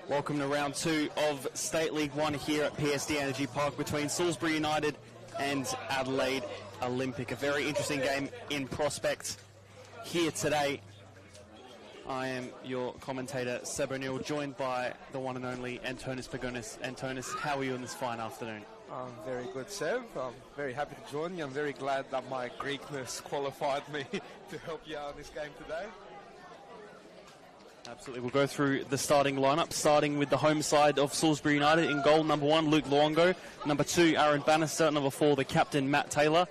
Welcome to round 2 of State League 1 here at PSD Energy Park between Salisbury United and Adelaide Olympic. A very interesting game in prospect here today. I am your commentator, Seb O'Neill, joined by the one and only Antonis Pagonis. Antonis, how are you on this fine afternoon? I'm very good, Seb. I'm very happy to join you. I'm very glad that my Greekness qualified me to help you out in this game today. Absolutely. We'll go through the starting lineup, starting with the home side of Salisbury United. In goal, number 1, Luke Luongo. Number 2, Aaron Bannister. Number 4, the captain, Matt Taylor.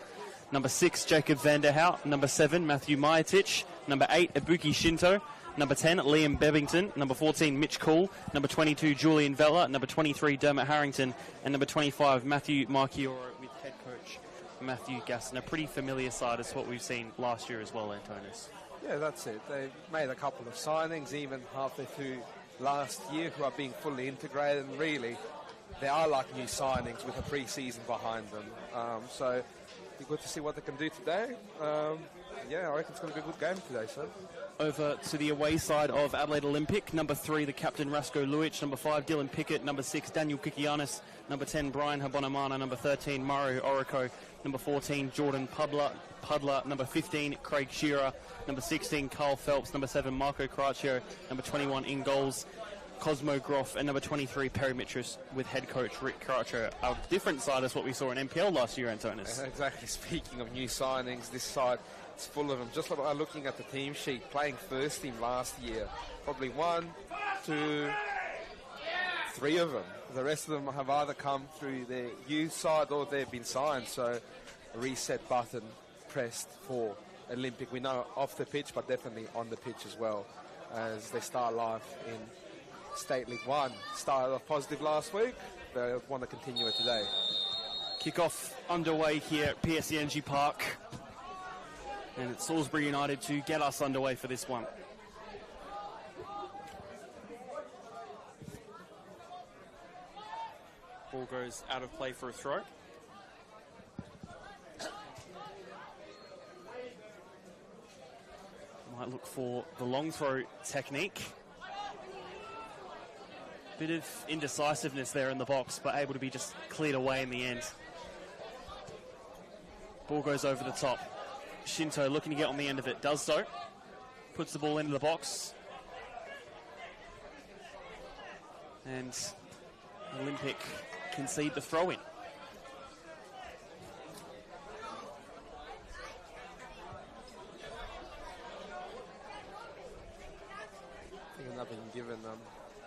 Number 6, Jacob van der Hout. Number 7, Matthew Mietich. Number 8, Ibuki Shinto. Number 10, Liam Bebbington. Number 14, Mitch Cool. Number 22, Julian Vella. Number 23, Dermot Harrington. And number 25, Matthew Marchioro with head coach Matthew Gasson. A pretty familiar side as what we've seen last year as well, Antonis. Yeah, that's it. They made a couple of signings, even halfway through last year, who are being fully integrated. And really, they are like new signings with a pre-season behind them. So it'll be good to see what they can do today. Yeah, I reckon it's going to be a good game today, sir. Over to the away side of Adelaide Olympic. Number 3, the captain, Rasko Luic. Number 5, Dylan Pickett. Number 6, Daniel Kikianis. Number 10, Brian Habonamana. Number 13, Mario Oriko. Number 14, Jordan Pudler. Number 15, Craig Shearer. Number 16, Carl Phelps. Number 7, Marco Caraccio. Number 21, in goals, Cosmo Groff. And number 23, Perry Mitras with head coach Rick Caraccio. A different side is what we saw in NPL last year, Antonis. Exactly. Speaking of new signings, this side is full of them. Just like looking at the team sheet, playing first team last year, probably 1, 2, 3 of them. The rest of them have either come through their youth side or they've been signed. So a reset button pressed for Olympic. We know off the pitch, but definitely on the pitch as well, as they start life in State League 1. Started off positive last week. They want to continue it today. Kick-off underway here at PSD Energy Park. And it's Salisbury United to get us underway for this one. Ball goes out of play for a throw. Might look for the long throw technique. Bit of indecisiveness there in the box, but able to be just cleared away in the end. Ball goes over the top. Shinto looking to get on the end of it, does so. Puts the ball into the box. And Olympic concede the throw-in. I think I've been given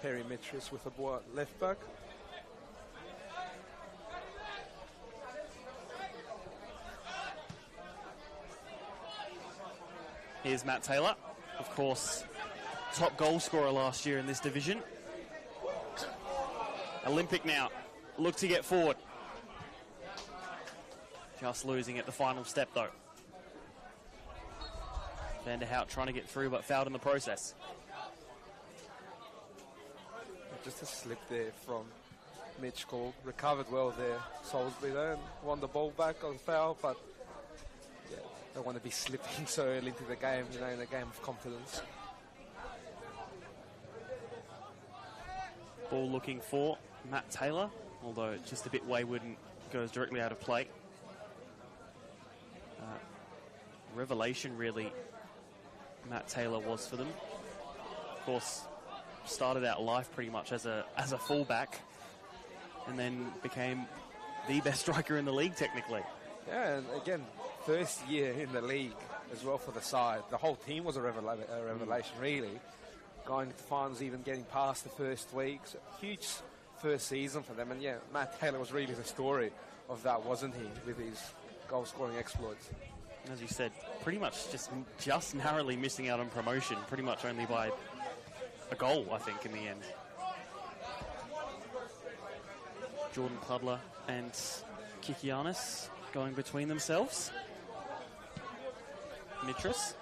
Perry Mitras with a ball at left back. Here's Matt Taylor, of course, top goal scorer last year in this division. Olympic now look to get forward. Just losing at the final step though. Van der Hout trying to get through but fouled in the process. Just a slip there from Mitch Cole. Recovered well there, Salisbury there, and won the ball back on foul, but yeah, don't want to be slipping so early into the game, you know, in a game of confidence. Ball looking for Matt Taylor, although it's just a bit wayward and goes directly out of play. Revelation, really, Matt Taylor was for them. Of course, started out life pretty much as a fullback, and then became the best striker in the league, technically. Yeah, and again, first year in the league as well for the side. The whole team was a revelation, really. Going to finals, even getting past the first week. So huge first season for them. And yeah, Matt Taylor was really the story of that, wasn't he, with his goal-scoring exploits. As you said, pretty much just narrowly missing out on promotion, pretty much only by a goal, I think, in the end. Jordan Pudler and Kikianis going between themselves. Mitras.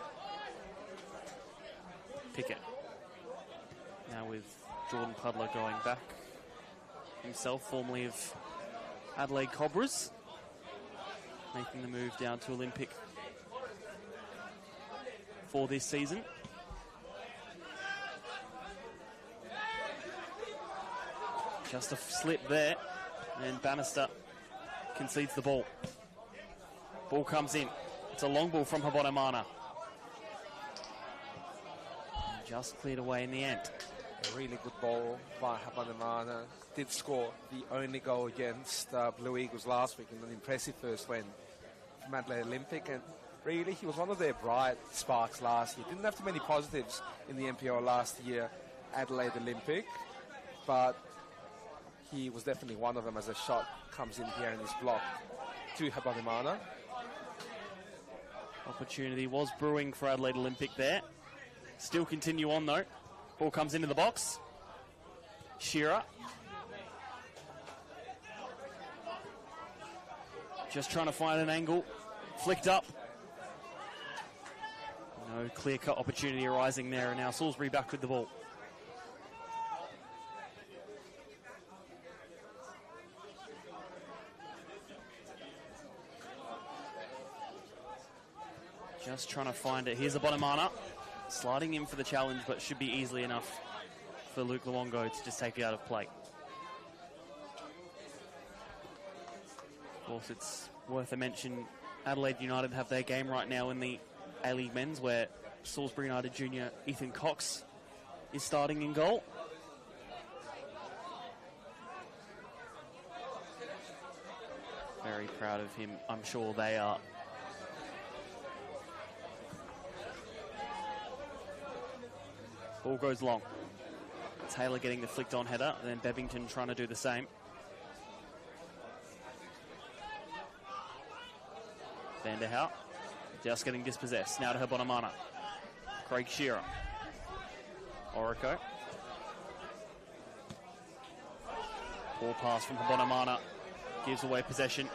Pickett. Now with Jordan Pudler going back himself, formerly of Adelaide Cobras, making the move down to Olympic for this season. Just a slip there, and Bannister concedes the ball. Ball comes in. It's a long ball from Habonamana. Just cleared away in the end. A really good ball by Habonamana. Did score the only goal against Blue Eagles last week in an impressive first win from Adelaide Olympic. And really, he was one of their bright sparks last year. Didn't have too many positives in the NPL last year, Adelaide Olympic, but he was definitely one of them as a shot comes in here and is blocked to Habonamana. Opportunity was brewing for Adelaide Olympic there. Still continue on though. Ball comes into the box. Shearer. Just trying to find an angle. Flicked up. No clear-cut opportunity arising there, and now Salisbury back with the ball. Just trying to find it. Here's Habonamana. Sliding in for the challenge, but should be easily enough for Luke Luongo to just take it out of play. Of course, it's worth a mention, Adelaide United have their game right now in the A-League Men's, where Salisbury United junior Ethan Cox is starting in goal. Very proud of him, I'm sure they are. Ball goes long. Taylor getting the flicked on header, and then Bebbington trying to do the same. Vanderhout just getting dispossessed. Now to Habonamana. Craig Shearer. Orico. Ball pass from Habonamana. Gives away possession.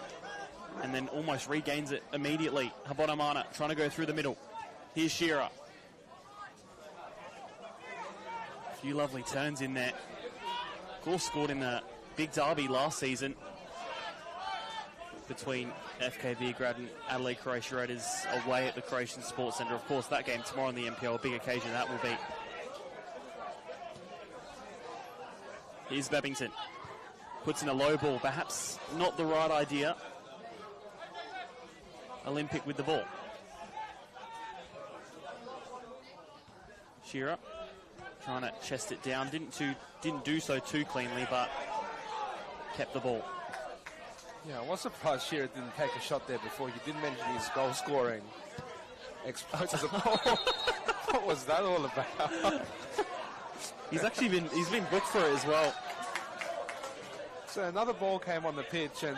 And then almost regains it immediately. Habonamana trying to go through the middle. Here's Shearer. A few lovely turns in there. Of course, scored in the big derby last season between FK Viograd and Adelaide Croatia Raiders away at the Croatian Sports Centre. Of course, that game tomorrow on the NPL, a big occasion that will be. Here's Bebbington. Puts in a low ball, perhaps not the right idea. Olympic with the ball. Shearer trying to chest it down. Didn't do so too cleanly, but kept the ball. Yeah, I was surprised Shearer didn't take a shot there before. You did mention his goal scoring exploits as a ball. What was that all about? He's been booked for it as well. So another ball came on the pitch, and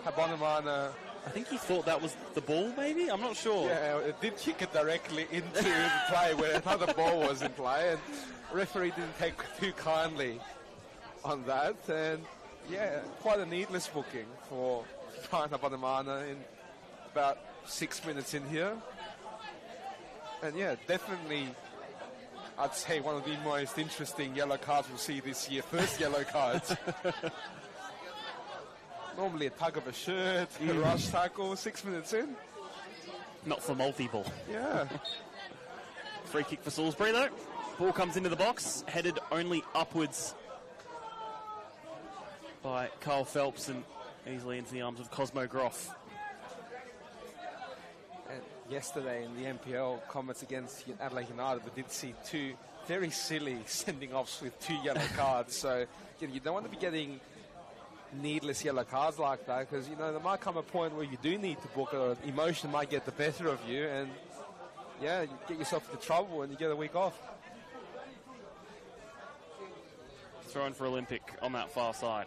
Habonamana, I think he thought that was the ball, maybe? I'm not sure. yeah, it did kick it directly into the play where another ball was in play, and the referee didn't take too kindly on that. And yeah, quite a needless booking for Brian Habonamana in about 6 minutes in here. And yeah, definitely, I'd say one of the most interesting yellow cards we'll see this year. First yellow cards. Normally a tug of a shirt, a rush tackle, 6 minutes in. Not for multi-ball. Yeah. Free kick for Salisbury, though. Ball comes into the box, headed only upwards by Carl Phelps and easily into the arms of Cosmo Groff. And yesterday in the NPL comments against Adelaide United, we did see two very silly sending-offs with 2 yellow cards. So you don't want to be getting needless yellow cards like that, because there might come a point where you do need to book, or emotion might get the better of you, and yeah, you get yourself into trouble and you get a week off. Thrown for Olympic on that far side.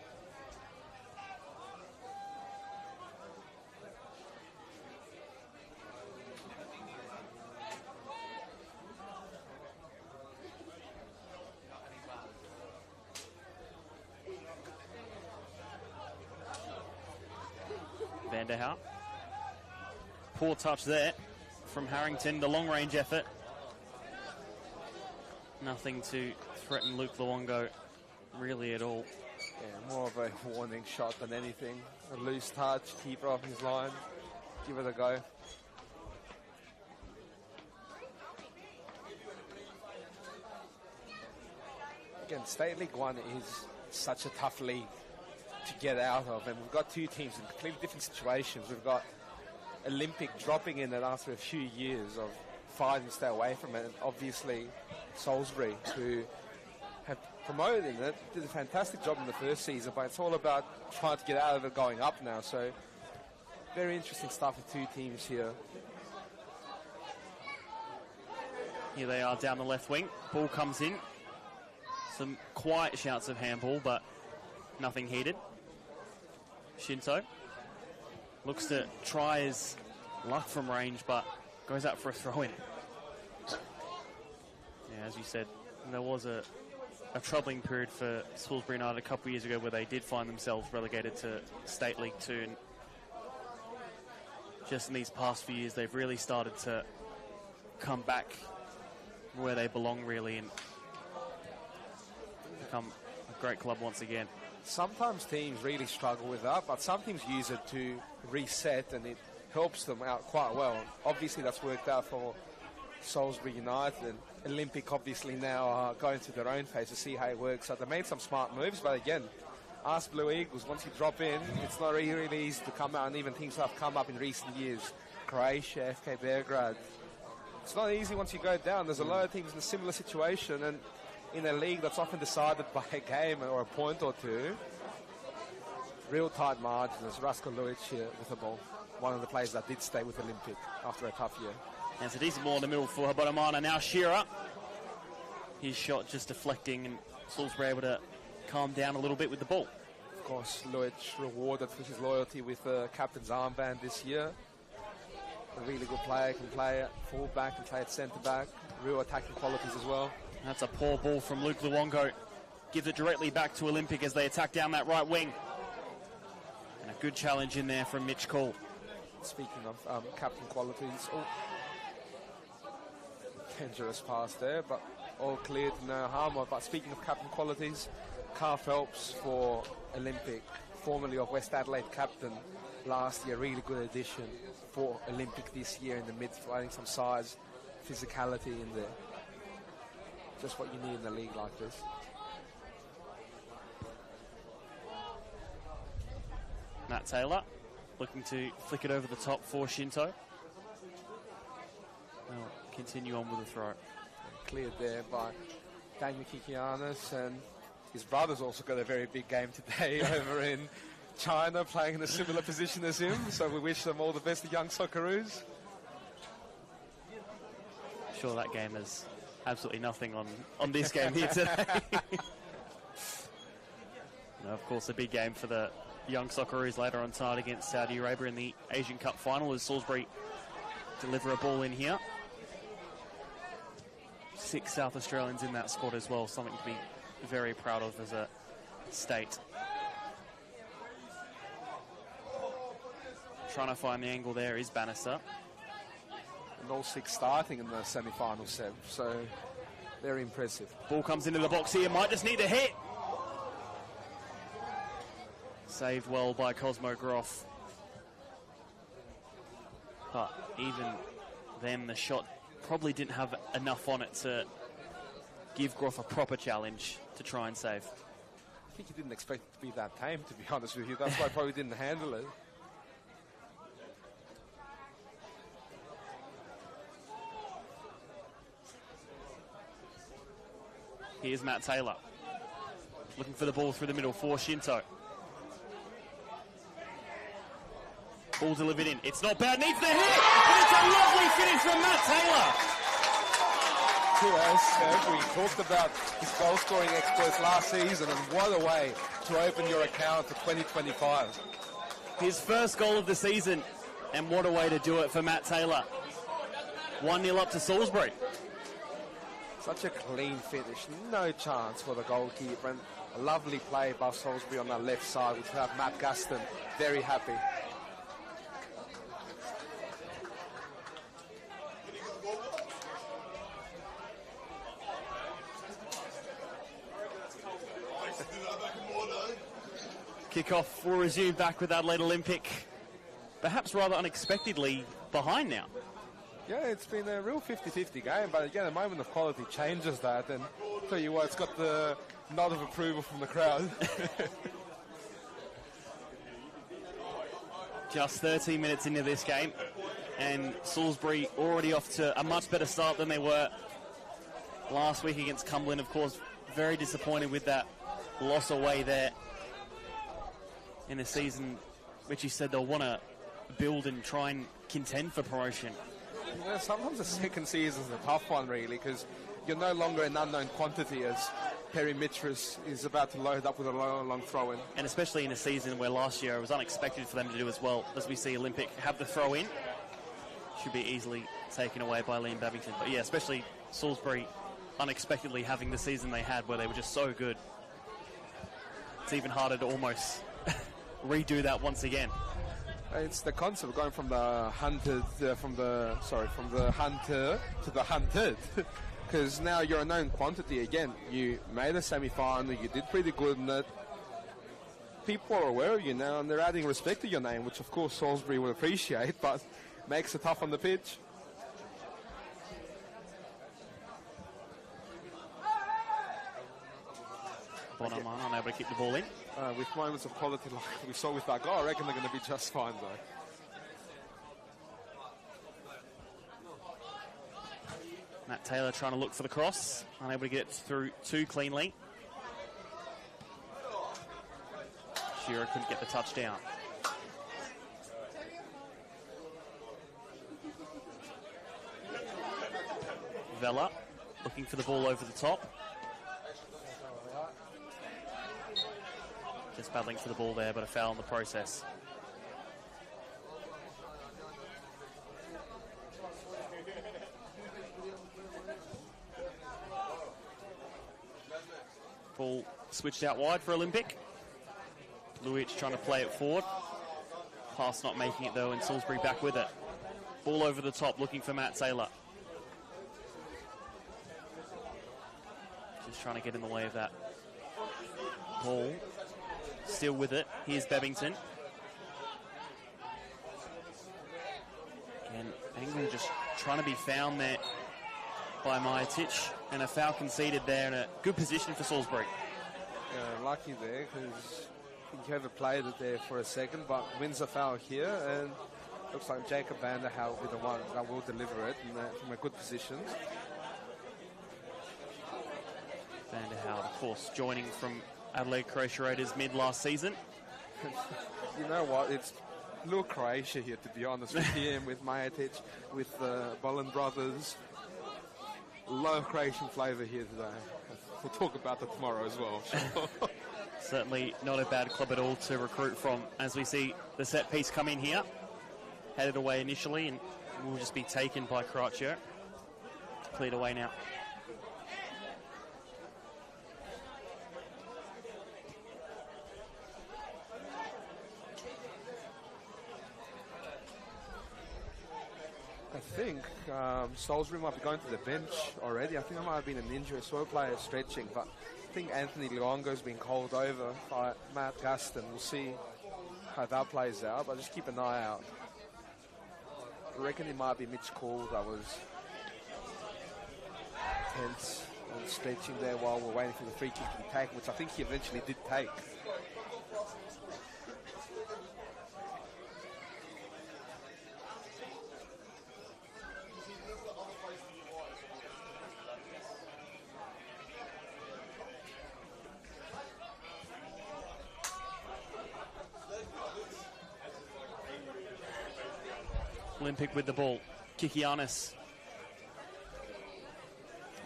Vanderhout. Poor touch there from Harrington. The long-range effort. Nothing to threaten Luke Luongo really at all. Yeah, more of a warning shot than anything. A loose touch, keep it off his line, give it a go. Again, State League 1 is such a tough league to get out of, and we've got two teams in completely different situations. We've got Olympic dropping in it after a few years of fighting to stay away from it, and obviously Salisbury, who have promoted in it, did a fantastic job in the first season, but it's all about trying to get out of it going up now. So very interesting stuff with two teams here. Here they are down the left wing. Ball comes in. Some quiet shouts of handball, but nothing heated. Shinto looks to try his luck from range, but goes out for a throw-in. Yeah, as you said, there was a troubling period for Salisbury United a couple of years ago where they did find themselves relegated to State League 2. And just in these past few years, they've really started to come back where they belong, really, and become a great club once again. Sometimes teams really struggle with that, but some teams use it to reset, and it helps them out quite well. Obviously, that's worked out for Salisbury United, and Olympic obviously now are going through their own phase to see how it works. So they made some smart moves, but again, ask Blue Eagles, once you drop in, it's not really easy to come out, and even things have come up in recent years. Croatia, FK Belgrade. It's not easy once you go down. There's a lot of teams in a similar situation, and in a league that's often decided by a game or a point or two, real tight margins. Rasko Luic here with the ball. One of the players that did stay with Olympic after a tough year. And it's a decent ball in the middle for Habotamana. Now Shearer. His shot just deflecting, and Salisbury able to calm down a little bit with the ball. Of course, Luic rewarded for his loyalty with the captain's armband this year. A really good player, can play at full-back, can play at centre-back. Real attacking qualities as well. That's a poor ball from Luke Luongo. Gives it directly back to Olympic as they attack down that right wing. And a good challenge in there from Mitch Cole. Speaking of captain qualities, dangerous pass there, but all clear to no harm. But speaking of captain qualities, Carl Phelps for Olympic, formerly of West Adelaide captain last year, really good addition for Olympic this year in the midst, providing some size, physicality in there. Just what you need in a league like this. Matt Taylor looking to flick it over the top for Shinto. They'll continue on with the throw. Cleared there by Daniel Kikianis, and his brother's also got a very big game today over in China, playing in a similar position as him, so we wish them all the best, the young Socceroos. Sure, that game is absolutely nothing on this game here today. No, of course, a big game for the young Socceroos later on tonight against Saudi Arabia in the Asian Cup final as Salisbury deliver a ball in here. 6 South Australians in that squad as well, something to be very proud of as a state. Trying to find the angle there is Bannister. And all 6 starting in the semi-final set, so very impressive. Ball comes into the box here, might just need a hit. Saved well by Cosmo Groff. But even then, the shot probably didn't have enough on it to give Groff a proper challenge to try and save. I think he didn't expect it to be that tame, to be honest with you. That's why he probably didn't handle it. Here's Matt Taylor. Looking for the ball through the middle for Shinto. Ball delivered in. It's not bad. Needs the hit. But it's a lovely finish from Matt Taylor. We talked about his goal scoring exploits last season, and what a way to open your account for 2025. His first goal of the season, and what a way to do it for Matt Taylor. 1-0 up to Salisbury. Such a clean finish, no chance for the goalkeeper, and a lovely play by Salisbury on that left side, which will have Matt Gaston very happy. Kickoff will resume back with Adelaide Olympic, perhaps rather unexpectedly behind now. Yeah, it's been a real 50-50 game, but again, a moment of quality changes that. And I'll tell you what, it's got the nod of approval from the crowd. Just 13 minutes into this game, and Salisbury already off to a much better start than they were last week against Cumberland. Of course, very disappointed with that loss away there in the season, which he said they'll want to build and try and contend for promotion. Yeah, sometimes the second season is a tough one, really, because you're no longer an unknown quantity as Perry Mitras is about to load up with a long throw-in. And especially in a season where last year it was unexpected for them to do as well. As we see Olympic have the throw-in, should be easily taken away by Liam Babington. But yeah, especially Salisbury unexpectedly having the season they had where they were just so good. It's even harder to almost redo that once again. It's the concept of going from the hunted, from the hunter to the hunted. Because now you're a known quantity again. You made a semi-final, you did pretty good in it. People are aware of you now, and they're adding respect to your name, which of course Salisbury will appreciate, but makes it tough on the pitch. Bottom line, unable to keep the ball in. With moments of quality like we saw with that goal, I reckon they're going to be just fine though. Matt Taylor trying to look for the cross, unable to get it through too cleanly. Shearer couldn't get the touchdown. Vella looking for the ball over the top. Just battling for the ball there, but a foul in the process. Ball switched out wide for Olympic. Luic trying to play it forward. Pass not making it though, and Salisbury back with it. Ball over the top, looking for Matt Taylor. Just trying to get in the way of that ball. Still with it. Here's Babington. And Angle just trying to be found there by Majtic, and a foul conceded there, and a good position for Salisbury. Yeah, lucky there, because I think whoever played it there for a second, but wins a foul here, and looks like Jacob Vanderhout will be the one that will deliver it from a good position. Vanderhout, of course, joining from Adelaide Croatia Raiders mid last season. You know what? It's little Croatia here, to be honest, with him, with Majtic, with Bolan brothers. A lot of Croatian flavour here today. We'll talk about that tomorrow as well. Certainly not a bad club at all to recruit from, as we see the set piece come in here. Headed away initially, and will just be taken by Croatia. Cleared away now. I think Salisbury might be going to the bench already. I think there might have been an injury. I saw a player stretching, but I think Anthony Luongo's been called over by Matt Gaston. We'll see how that plays out, but just keep an eye out. I reckon it might be Mitch Cole that was tense and stretching there while we're waiting for the free kick to be taken, which I think he eventually did take. Olympic with the ball. Kikianis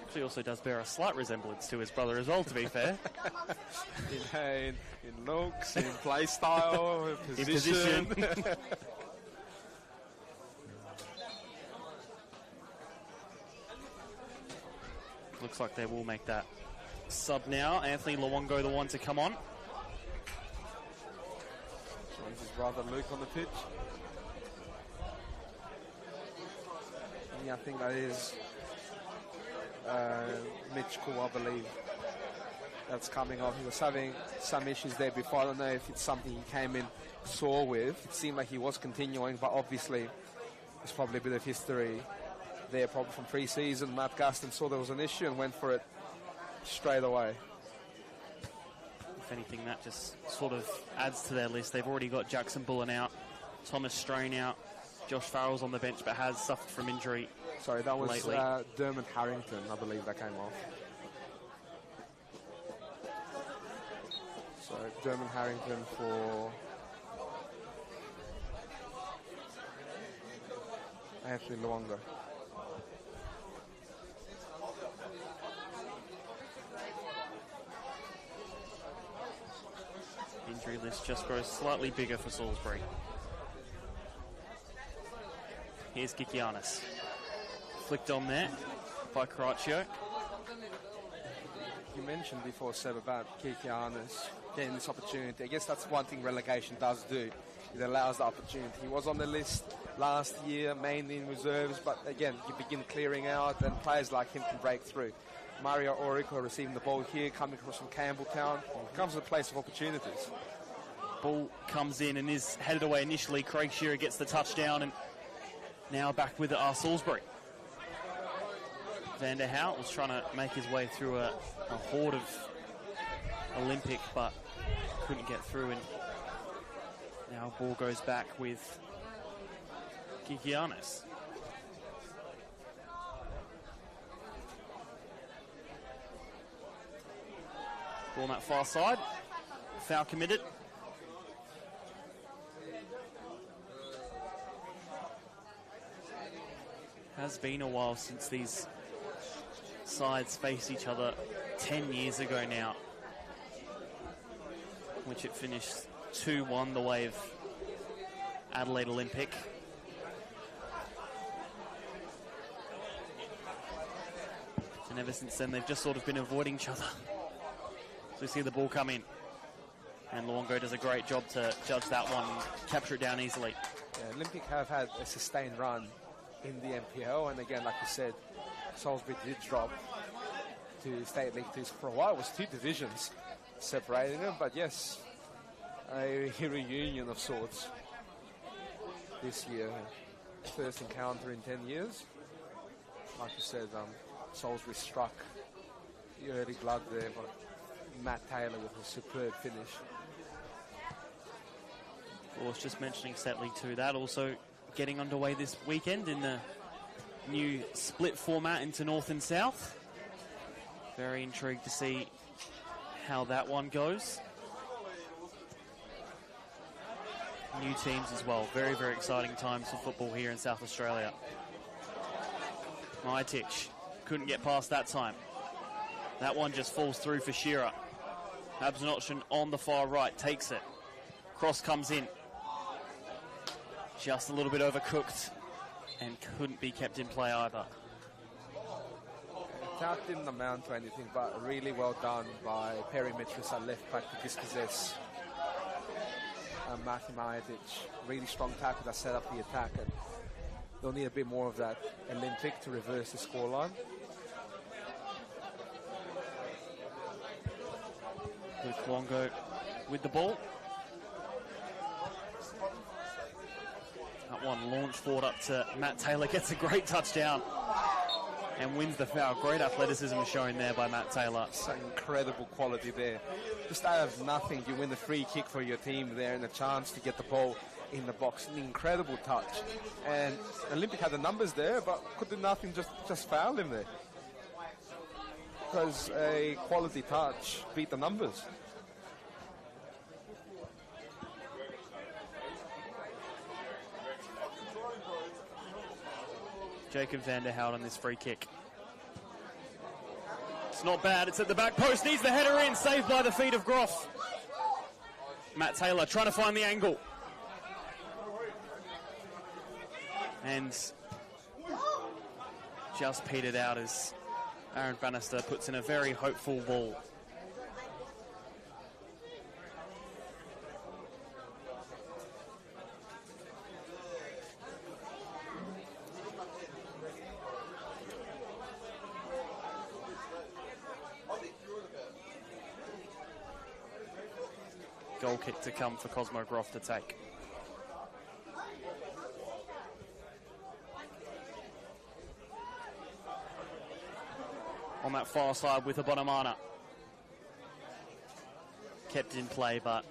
actually also does bear a slight resemblance to his brother as well, to be fair. in looks, in play style, position. Looks like they will make that sub now. Anthony Luongo, the one to come on. Joins his brother Luke on the pitch. I think that is Mitch Cole, I believe, that's coming off. He was having some issues there before. I don't know if it's something he came in sore with. It seemed like he was continuing, but obviously there's probably a bit of history there, probably from pre-season. Matt Gaston saw there was an issue and went for it straight away. if anything, that just sort of adds to their list. They've already got Jackson Bullen out, Thomas Strain out, Josh Farrell's on the bench but has suffered from injury. Sorry, that was lately. Dermot Harrington, I believe, that came off. So Dermot Harrington for Anthony Luongo. Injury list just grows slightly bigger for Salisbury. Here's Kikianis. Flicked on there by Caraccio. You mentioned before, Seb, about Kikianis getting this opportunity. I guess that's one thing relegation does do. It allows the opportunity. He was on the list last year, mainly in reserves, but again, you begin clearing out and players like him can break through. Mario Orico receiving the ball here, coming across from Campbelltown. Comes to a place of opportunities. Ball comes in and is headed away initially. Craig Shearer gets the touchdown and now back with Salisbury. Van der Hout was trying to make his way through a horde of Olympic, but couldn't get through, and now ball goes back with Kikianis. Ball on that far side. Foul committed. Has been a while since these sides faced each other. 10 years ago now, which it finished 2-1 the way of Adelaide Olympic. And ever since then, they've just sort of been avoiding each other. So we see the ball come in, and Luongo does a great job to judge that one, capture it down easily. Yeah, Olympic have had a sustained run in the NPL, and again, like you said, Salisbury did drop to State League 2 for a while. It was 2 divisions separating them, but yes, a reunion of sorts this year. First encounter in 10 years. Like you said, Salisbury struck the early blood there, but Matt Taylor with a superb finish. Of course, just mentioning State League 2, that also getting underway this weekend in the new split format into North and South. Very intrigued to see how that one goes. New teams as well. Very, very exciting times for football here in South Australia. Maitich couldn't get past that time. That one just falls through for Shearer. Habs an option on the far right, takes it. Cross comes in. Just a little bit overcooked and couldn't be kept in play either. That didn't amount to anything, but really well done by perimetrist at left back to dispossess Matthew Maitich. Really strong tackle that set up the attack, and they'll need a bit more of that Olympic to reverse the scoreline. Luke Luongo with the ball. That one launched forward up to Matt Taylor, gets a great touchdown and wins the foul. Great athleticism shown there by Matt Taylor. Some incredible quality there. Just out of nothing, you win the free kick for your team there and a chance to get the ball in the box. An incredible touch. And Olympic had the numbers there, but could do nothing, just foul him there. Because a quality touch beat the numbers. Jacob van der Hout on this free kick. It's not bad, it's at the back post, needs the header in, saved by the feet of Groff. Matt Taylor trying to find the angle. And just petered out as Aaron Bannister puts in a very hopeful ball. Goal kick to come for Cosmo Groff to take. On that far side with a Bonamana. kept in play, but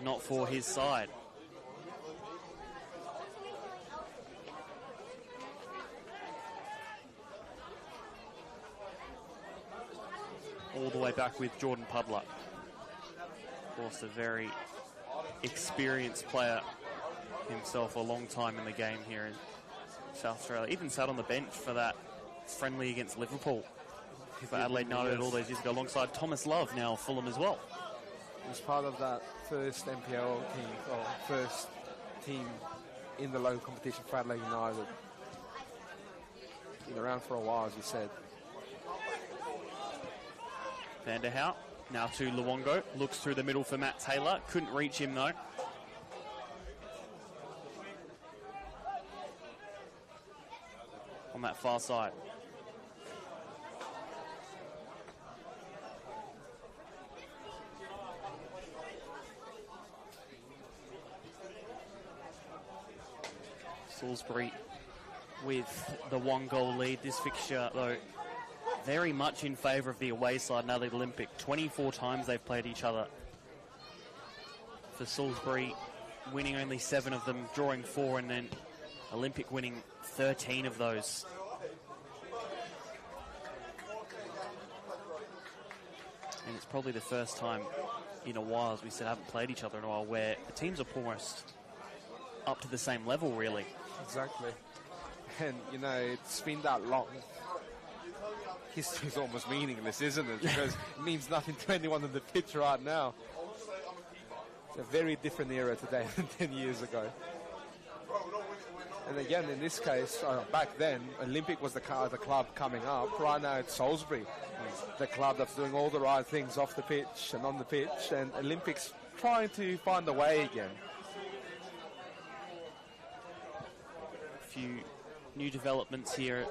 not for his side. All the way back with Jordan Pudler. Of course, a very experienced player himself, a long time in the game here in South Australia. Even sat on the bench for that friendly against Liverpool for Adelaide United all those years ago, alongside Thomas Love, now Fulham as well. He was part of that first NPL team, or first team in the local competition for Adelaide United. Been around for a while, as you said. Vanderhout now to Luongo, looks through the middle for Matt Taylor, couldn't reach him though. On that far side. Salisbury with the 1-goal lead. This fixture, though, very much in favour of the away side, Adelaide Olympic. 24 times they've played each other. For Salisbury, winning only 7 of them, drawing 4, and then Olympic winning 13 of those. And it's probably the first time in a while, as we said, haven't played each other in a while, where the teams are almost up to the same level, really. Exactly. And, you know, it's been that long. History's almost meaningless, isn't it? Because it means nothing to anyone on the pitch right now. It's a very different era today than 10 years ago. And again, in this case, back then, Olympic was the club coming up. Right now, it's Salisbury, the club that's doing all the right things off the pitch and on the pitch. And Olympics trying to find a way again. A few new developments here at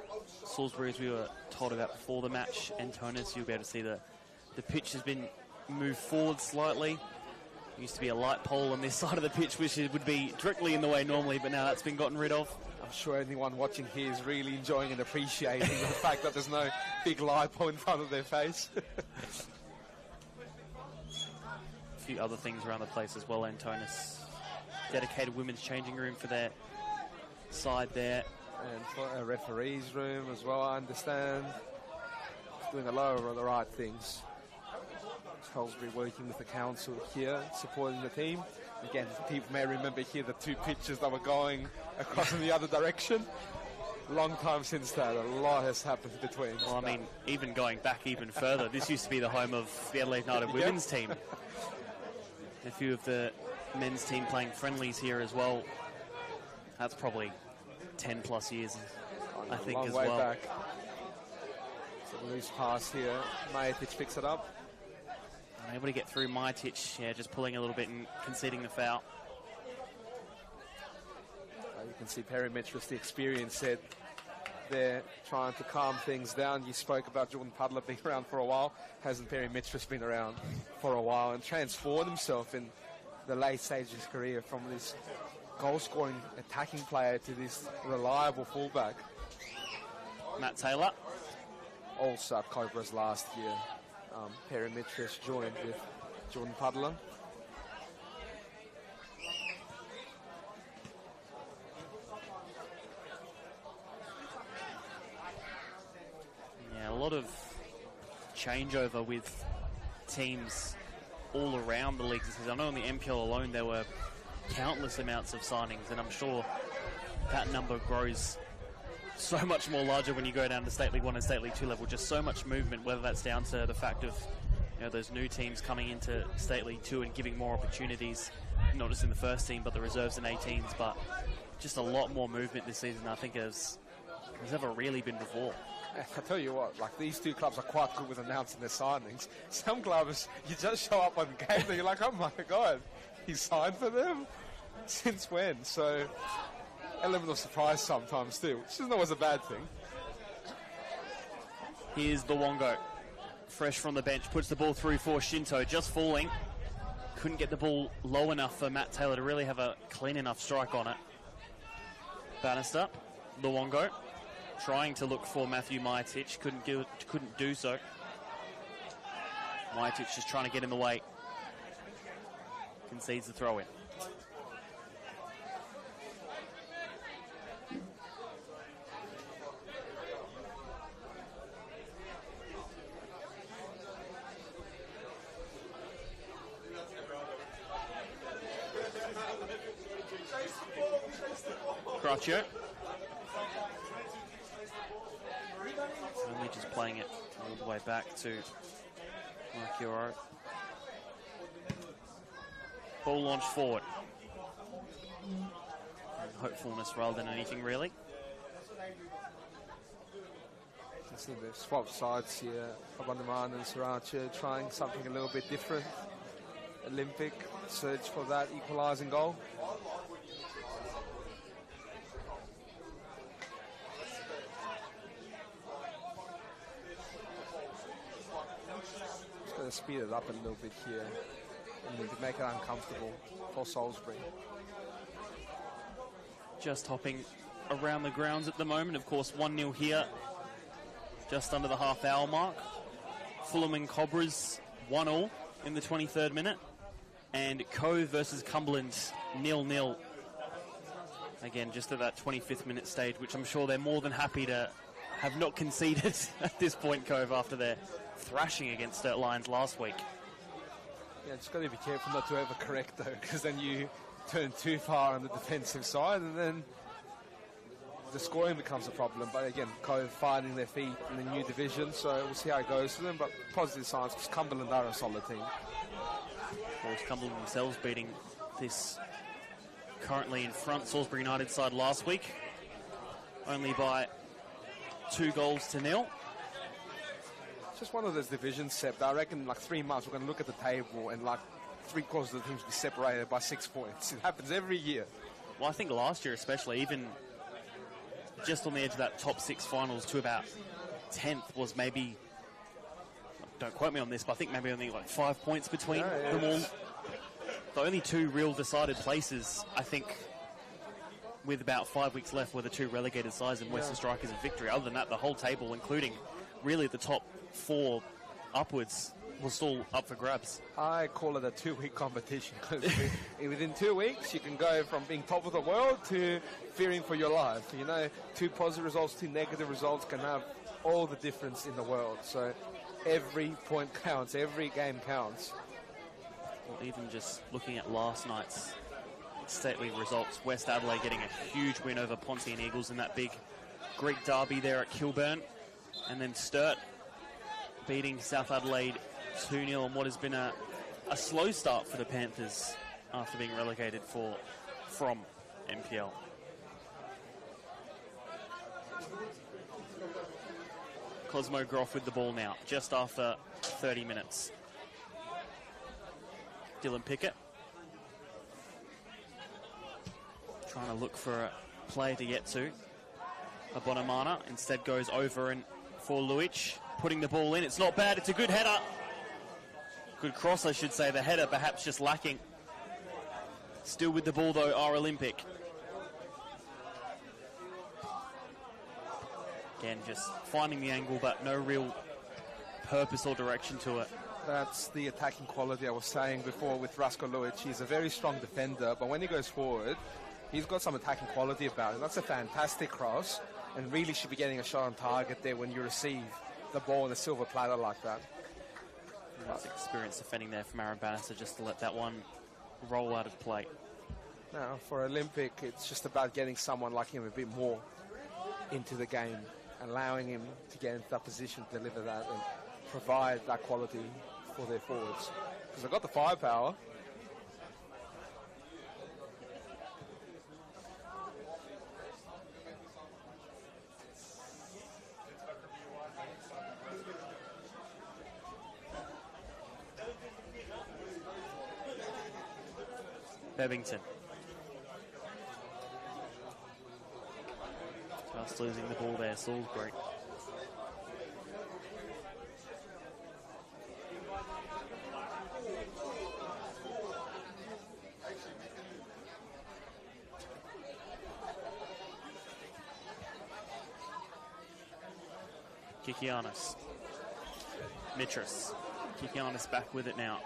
Salisbury, as we were told about before the match. Antonis, you'll be able to see the pitch has been moved forward slightly. There used to be a light pole on this side of the pitch, which would be directly in the way normally, but now that's been gotten rid of. I'm sure anyone watching here is really enjoying and appreciating the fact that there's no big light pole in front of their face. A few other things around the place as well, Antonis. Dedicated women's changing room for their side there. And for a referee's room as well, I understand. Doing a lot of the right things. Salisbury working with the council here, supporting the team. Again, people may remember here the 2 pitches that were going across in the other direction. Long time since that, a lot has happened between. Well, I mean, even going back even further, this used to be the home of the Adelaide United women's team. A few of the men's team playing friendlies here as well. That's probably 10 plus years, I think, long as way well. Back. So loose pass here. Majetic picks it up. Able to get through Majetic, just pulling a little bit and conceding the foul. You can see Perimetris, the experience set there, trying to calm things down. You spoke about Jordan Pudler being around for a while. Hasn't Perimetris been around for a while and transformed himself in the late stage of his career from this goal-scoring attacking player to this reliable fullback. Matt Taylor. Also at Cobras last year. Perimetris joined with Jordan Pudler. Yeah, a lot of changeover with teams all around the leagues. I know in the NPL alone there were countless amounts of signings, and I'm sure that number grows so much more larger when you go down to State League 1 and State League 2 level. Just so much movement, whether that's down to the fact of those new teams coming into State League 2 and giving more opportunities, not just in the first team but the reserves and 18s, but just a lot more movement this season, I think, as ever really been before. I tell you what, like, these 2 clubs are quite good with announcing their signings. Some clubs, you just show up on game and you're like, oh my God, he signed for them? Since when? So, element of surprise sometimes too, which isn't always a bad thing. Here's Luongo, fresh from the bench, puts the ball through for Shinto, just falling. Couldn't get the ball low enough for Matt Taylor to really have a clean enough strike on it. Bannister, Luongo, trying to look for Matthew Majetic, couldn't do so. Waitic just trying to get in the way. Concedes the throw in. Crutcher. Only just playing it all the way back to Marchioro. Ball launched forward. Hopefulness rather than anything, really. I think they've swapped sides here. Abandaman and Sriracha trying something a little bit different. Olympic search for that equalising goal. Just got to speed it up a little bit here and make it uncomfortable for Salisbury. Just hopping around the grounds at the moment. Of course, 1-0 here, just under the half-hour mark. Fulham and Cobras 1-1 in the 23rd minute. And Cove versus Cumberland 0-0. Again, just at that 25th minute stage, which I'm sure they're more than happy to have not conceded at this point, Cove, after their thrashing against Lions last week. Yeah, just got to be careful not to overcorrect, though, because then you turn too far on the defensive side and then the scoring becomes a problem. But again, Cove finding their feet in the new division, so we'll see how it goes for them. But positive signs, because Cumberland are a solid team. Of course, Cumberland themselves beating this currently in front Salisbury United side last week, only by 2-0. It's just one of those divisions, Seb. I reckon like 3 months we're going to look at the table and like 3/4 of the teams will be separated by 6 points. It happens every year. Well, I think last year especially, even just on the edge of that top 6 finals to about 10th was maybe, don't quote me on this, but I think maybe only like 5 points between them all. The only 2 real decided places, I think, with about 5 weeks left, were the 2 relegated sides in Western Strikers and Victory. Other than that, the whole table, including really the top 4 upwards, was still up for grabs. I call it a 2-week competition, because within 2 weeks you can go from being top of the world to fearing for your life. You know, 2 positive results, 2 negative results can have all the difference in the world. So every point counts, every game counts. Well, even just looking at last night's stately results, West Adelaide getting a huge win over Pontian Eagles in that big Greek derby there at Kilburn, and then Sturt beating South Adelaide 2-0 on what has been a slow start for the Panthers after being relegated from NPL. Cosmo Groff with the ball now, just after 30 minutes. Dylan Pickett trying to look for a player to get to. Abonamana instead goes over and for Luic, putting the ball in. It's not bad, it's a good header. Good cross, I should say. The header perhaps just lacking. Still with the ball, though, our Olympic. Again, just finding the angle, but no real purpose or direction to it. That's the attacking quality I was saying before with Rasko Luic. He's a very strong defender, but when he goes forward, he's got some attacking quality about him. That's a fantastic cross, and really should be getting a shot on target there when you receive the ball on a silver platter like that. That's experienced defending there from Aaron Bannister, just to let that one roll out of play. Now, for Olympic, it's just about getting someone like him a bit more into the game, allowing him to get into that position to deliver that and provide that quality for their forwards. Because they've got the firepower. Bevington. Just losing the ball there, Salisbury. Kikianis. Mitras. Kicking on us back with it now.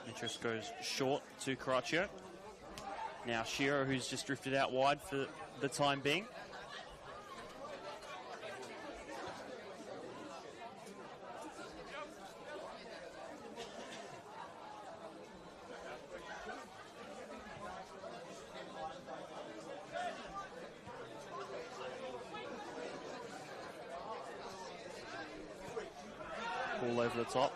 Interest goes short to Caraccio. Now Shiro, who's just drifted out wide for the time being. Ball over the top.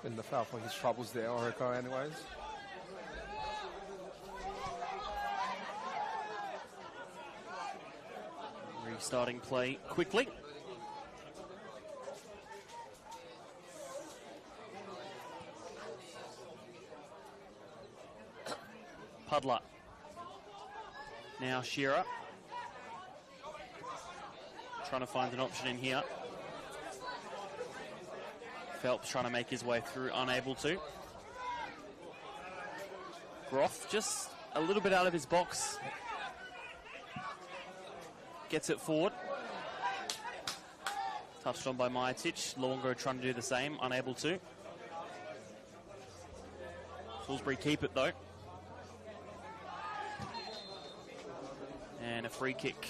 In the foul for his troubles there, Orico anyways. Restarting play quickly. Puddler. Now Shearer. Trying to find an option in here. Phelps trying to make his way through, unable to. Groff just a little bit out of his box. Gets it forward. Touched on by Majatic. Luongo trying to do the same, unable to. Salisbury keep it though. And a free kick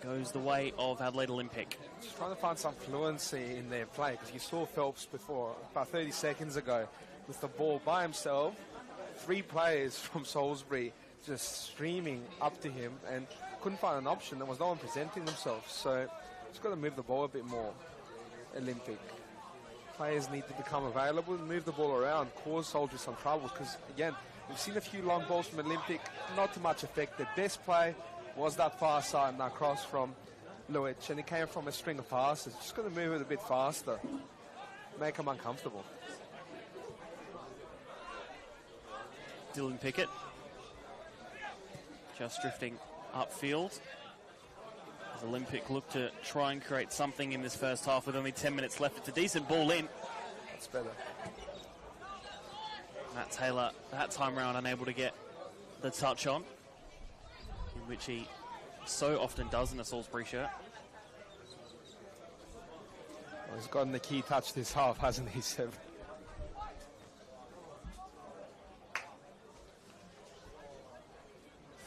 goes the way of Adelaide Olympic. Just trying to find some fluency in their play, because you saw Phelps before, about 30 seconds ago, with the ball by himself. 3 players from Salisbury just streaming up to him and couldn't find an option. There was no one presenting themselves. So just got to move the ball a bit more, Olympic. Players need to become available and move the ball around, cause Salisbury some troubles, because again, we've seen a few long balls from Olympic, not too much effect. The best play was that far side and that cross from Luic, and it came from a string of passes. Just got to move it a bit faster, make them uncomfortable. Dylan Pickett just drifting upfield as Olympic look to try and create something in this first half with only 10 minutes left. It's a decent ball in. That's better. Matt Taylor that time round unable to get the touch on, in which he so often does in a Salisbury shirt. Well, he's gotten the key touch this half, hasn't he, Seb?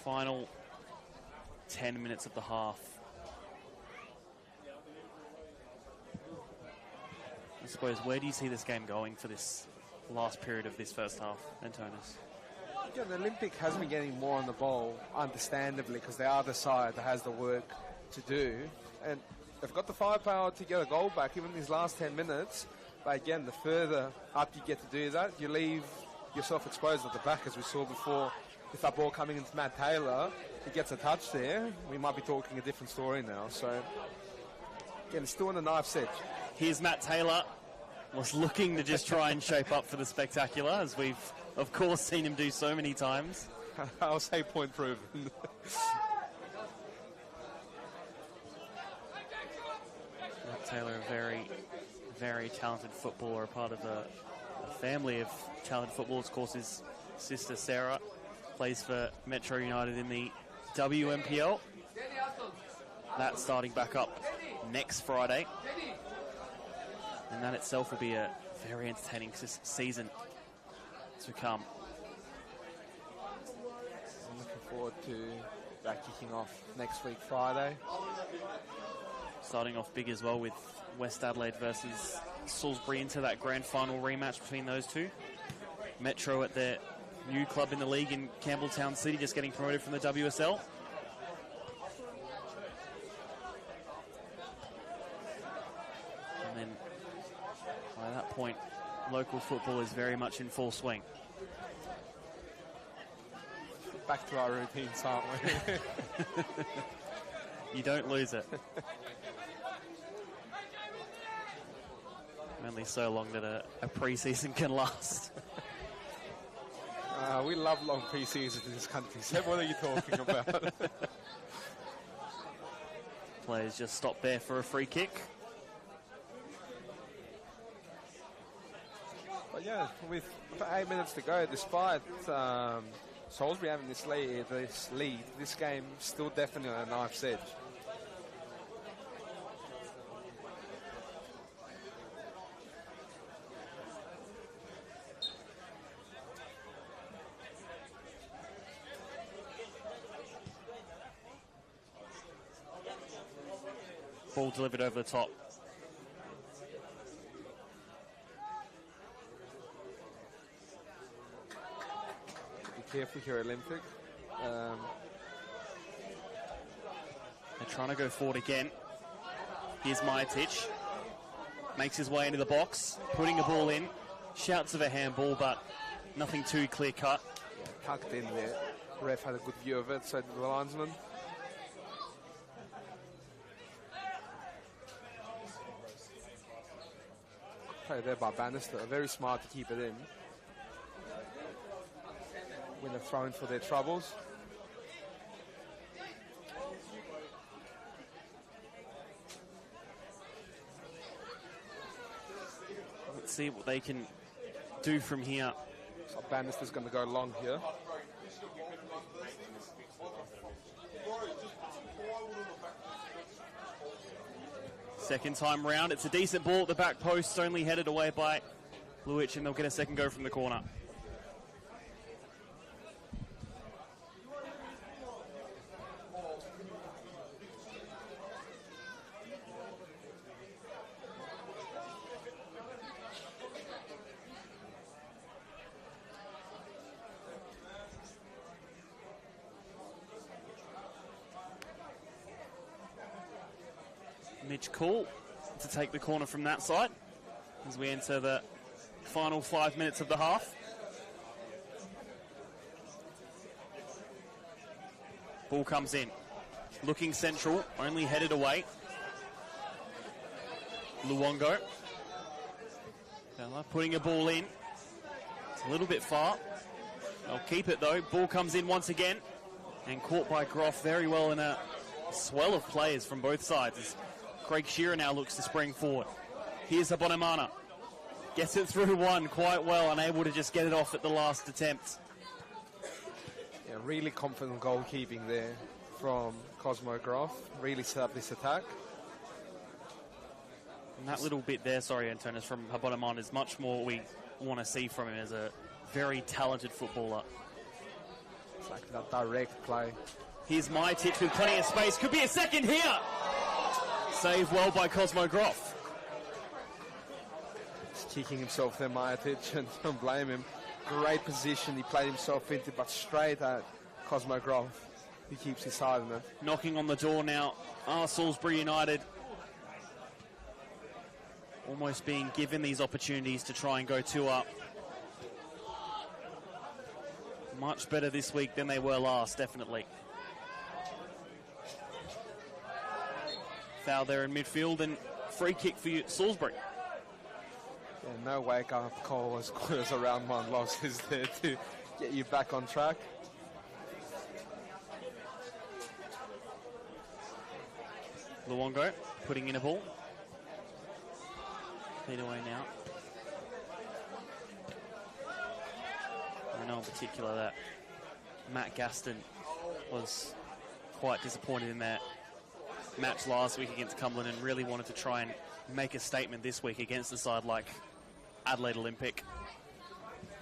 Final 10 minutes of the half. I suppose, where do you see this game going for this last period of this first half, Antonis? Yeah, the Olympic has been getting more on the ball, understandably, because they are the side that has the work to do. And they've got the firepower to get a goal back, even in these last 10 minutes. But again, the further up you get to do that, you leave yourself exposed at the back, as we saw before. If that ball coming into Matt Taylor, he gets a touch there, we might be talking a different story now. So, again, it's still on the knife's edge. Here's Matt Taylor, was looking to just try and shape up for the spectacular, as we've, of course, seen him do so many times. I'll say point proven. Matt Taylor, a very, very talented footballer, a part of a family of talented footballers. Of course, his sister Sarah plays for Metro United in the WNPL. That's starting back up next Friday. And that itself will be a very entertaining season to come. I'm looking forward to that kicking off next week, Friday. Starting off big as well with West Adelaide versus Salisbury into that grand final rematch between those two. Metro at their new club in the league in Campbelltown City, just getting promoted from the WSL. And then by that point, local football is very much in full swing. Back to our routines, aren't we? You don't lose it. Only so long that a pre-season can last. We love long pre-seasons in this country. Seb, what are you talking about? Players just stop there for a free kick. But yeah, with about 8 minutes to go, despite Salisbury having this lead, this game still definitely on a knife's edge. Ball delivered over the top. Be careful here, Olympic. They're trying to go forward again. Here's Majtic. Makes his way into the box, putting a ball in. Shouts of a handball, but nothing too clear cut. Yeah, tucked in there. Ref had a good view of it, so did the linesman. Play there by Bannister. Very smart to keep it in. When they're thrown for their troubles. Let's see what they can do from here. So Bannister's going to go long here. Second time round, it's a decent ball at the back post, only headed away by Luic, and they'll get a second go from the corner. Mitch Cool to take the corner from that side as we enter the final 5 minutes of the half. Ball comes in. Looking central, only headed away. Luongo. Putting a ball in. It's a little bit far. They'll keep it though. Ball comes in once again and caught by Groff very well in a swell of players from both sides. Craig Shearer now looks to spring forward. Here's Abonamana. Gets it through one quite well, unable to just get it off at the last attempt. Yeah, really confident goalkeeping there from Cosmo Groff. Really set up this attack. And that little bit there, sorry, Antonis, from Abonamana is much more we want to see from him as a very talented footballer. It's like that direct play. Here's Majtic with plenty of space. Could be a second here. Saved well by Cosmo Groff. He's kicking himself there, Majtic, and don't blame him. Great position he played himself into, but straight at Cosmo Groff. He keeps his side on it. Knocking on the door now are Salisbury United. Almost being given these opportunities to try and go 2 up. Much better this week than they were last, definitely. Foul there in midfield and free kick for Salisbury. Yeah, no wake-up call as good as a round 1 loss is there to get you back on track. Luongo putting in a ball. Feed away now. I know in particular that Matt Gaston was quite disappointed in that match last week against Cumberland and really wanted to try and make a statement this week against a side like Adelaide Olympic.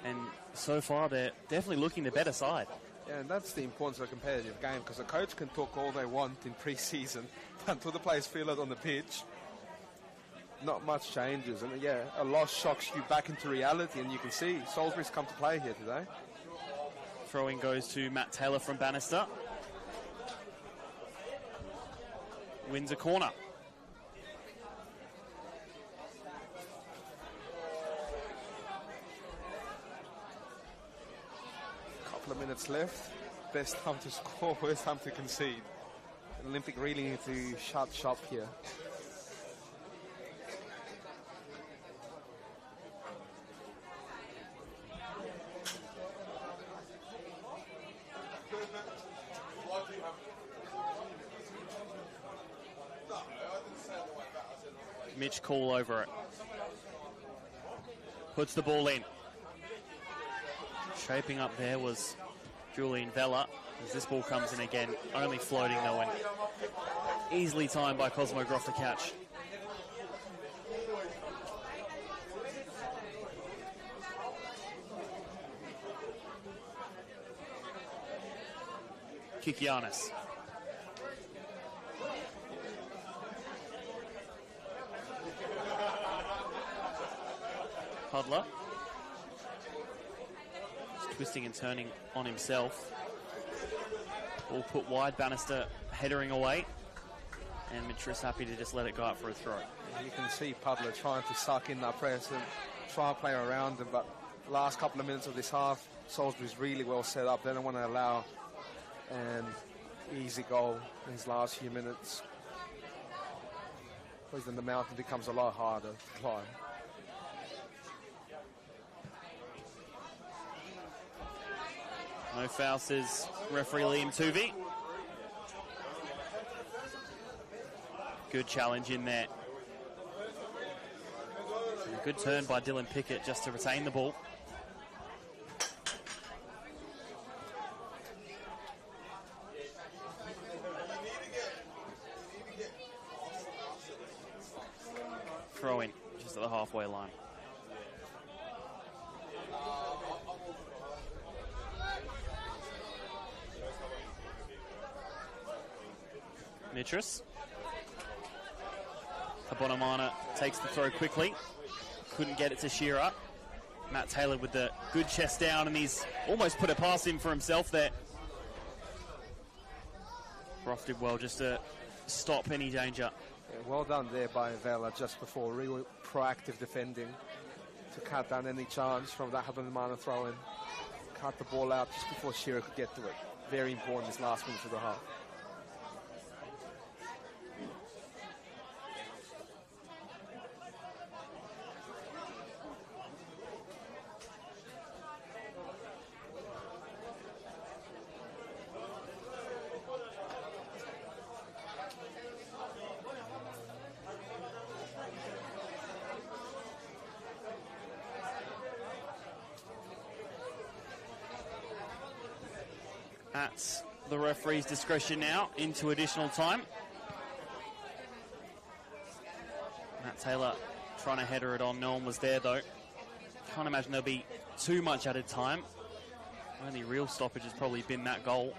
And so far they're definitely looking the better side. Yeah, and that's the importance of a competitive game, because a coach can talk all they want in pre-season, but until the players feel it on the pitch, not much changes. And yeah, a loss shocks you back into reality, and you can see Salisbury's come to play here today. Throw-in goes to Matt Taylor from Bannister. Wins a corner. Couple of minutes left. Best time to score, worst time to concede. Olympic really need to shut shop here. Mitch Call over it. Puts the ball in. Shaping up there was Julian Vella, as this ball comes in again, only floating though, and easily timed by Cosmo Groff to catch. Kikianis. Puddler. Just twisting and turning on himself. Ball put wide, Bannister headering away. And Mitris happy to just let it go out for a throw. You can see Puddler trying to suck in that press and try and play around him, but last couple of minutes of this half, Salisbury's really well set up. They don't want to allow an easy goal in his last few minutes, because then the mountain becomes a lot harder to climb. No foul, says referee Liam Tuvey. Good challenge in there. And a good turn by Dylan Pickett just to retain the ball. Throw in just at the halfway line. Mitris. Kabonamana takes the throw quickly. Couldn't get it to Shearer. Matt Taylor with the good chest down, and he's almost put a pass in for himself there. Groff did well just to stop any danger. Yeah, well done there by Vela just before, real proactive defending to cut down any chance from that Kabonamana throw in. Cut the ball out just before Shearer could get to it. Very important this last minute of the half. At the referee's discretion now, into additional time. Matt Taylor trying to header it on. No one was there though. Can't imagine there'll be too much added time. Only real stoppage has probably been that goal.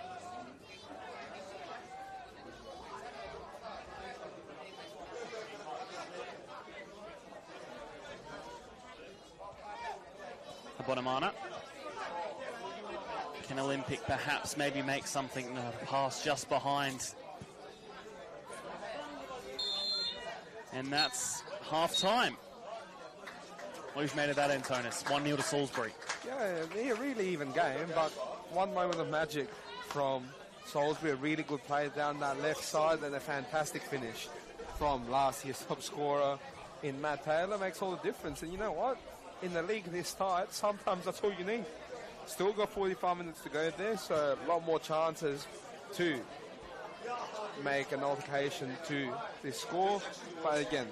Bonamana. Can Olympic perhaps maybe make something? No, the pass just behind. And that's half-time. What have you made of that, Antonis? 1-0 to Salisbury. Yeah, a really even game, but one moment of magic from Salisbury. A really good play down that left side, and a fantastic finish from last year's top scorer in Matt Taylor. Makes all the difference. And you know what? In the league this tight, sometimes that's all you need. Still got 45 minutes to go there, so a lot more chances to make an altercation to this score. But again,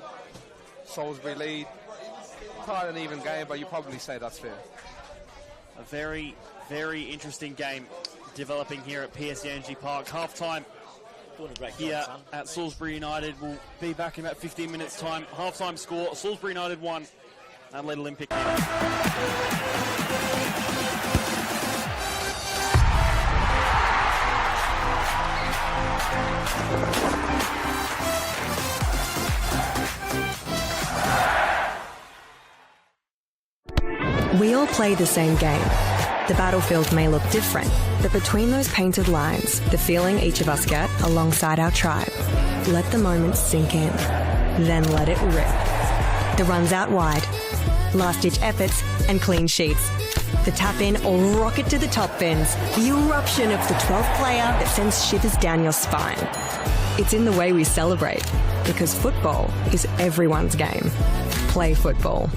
Salisbury lead, tight and even game, but you probably say that's fair. A very, very interesting game developing here at PSG Energy Park. Half-time here at Salisbury United. We'll be back in about 15 minutes' time. Half-time score, Salisbury United 1, Adelaide Olympic. We all play the same game. The battlefield may look different, but between those painted lines, the feeling each of us get alongside our tribe. Let the moment sink in, then let it rip. The runs out wide, last-ditch efforts and clean sheets. The tap-in or rocket to the top bins. The eruption of the 12th player that sends shivers down your spine. It's in the way we celebrate, because football is everyone's game. Play football.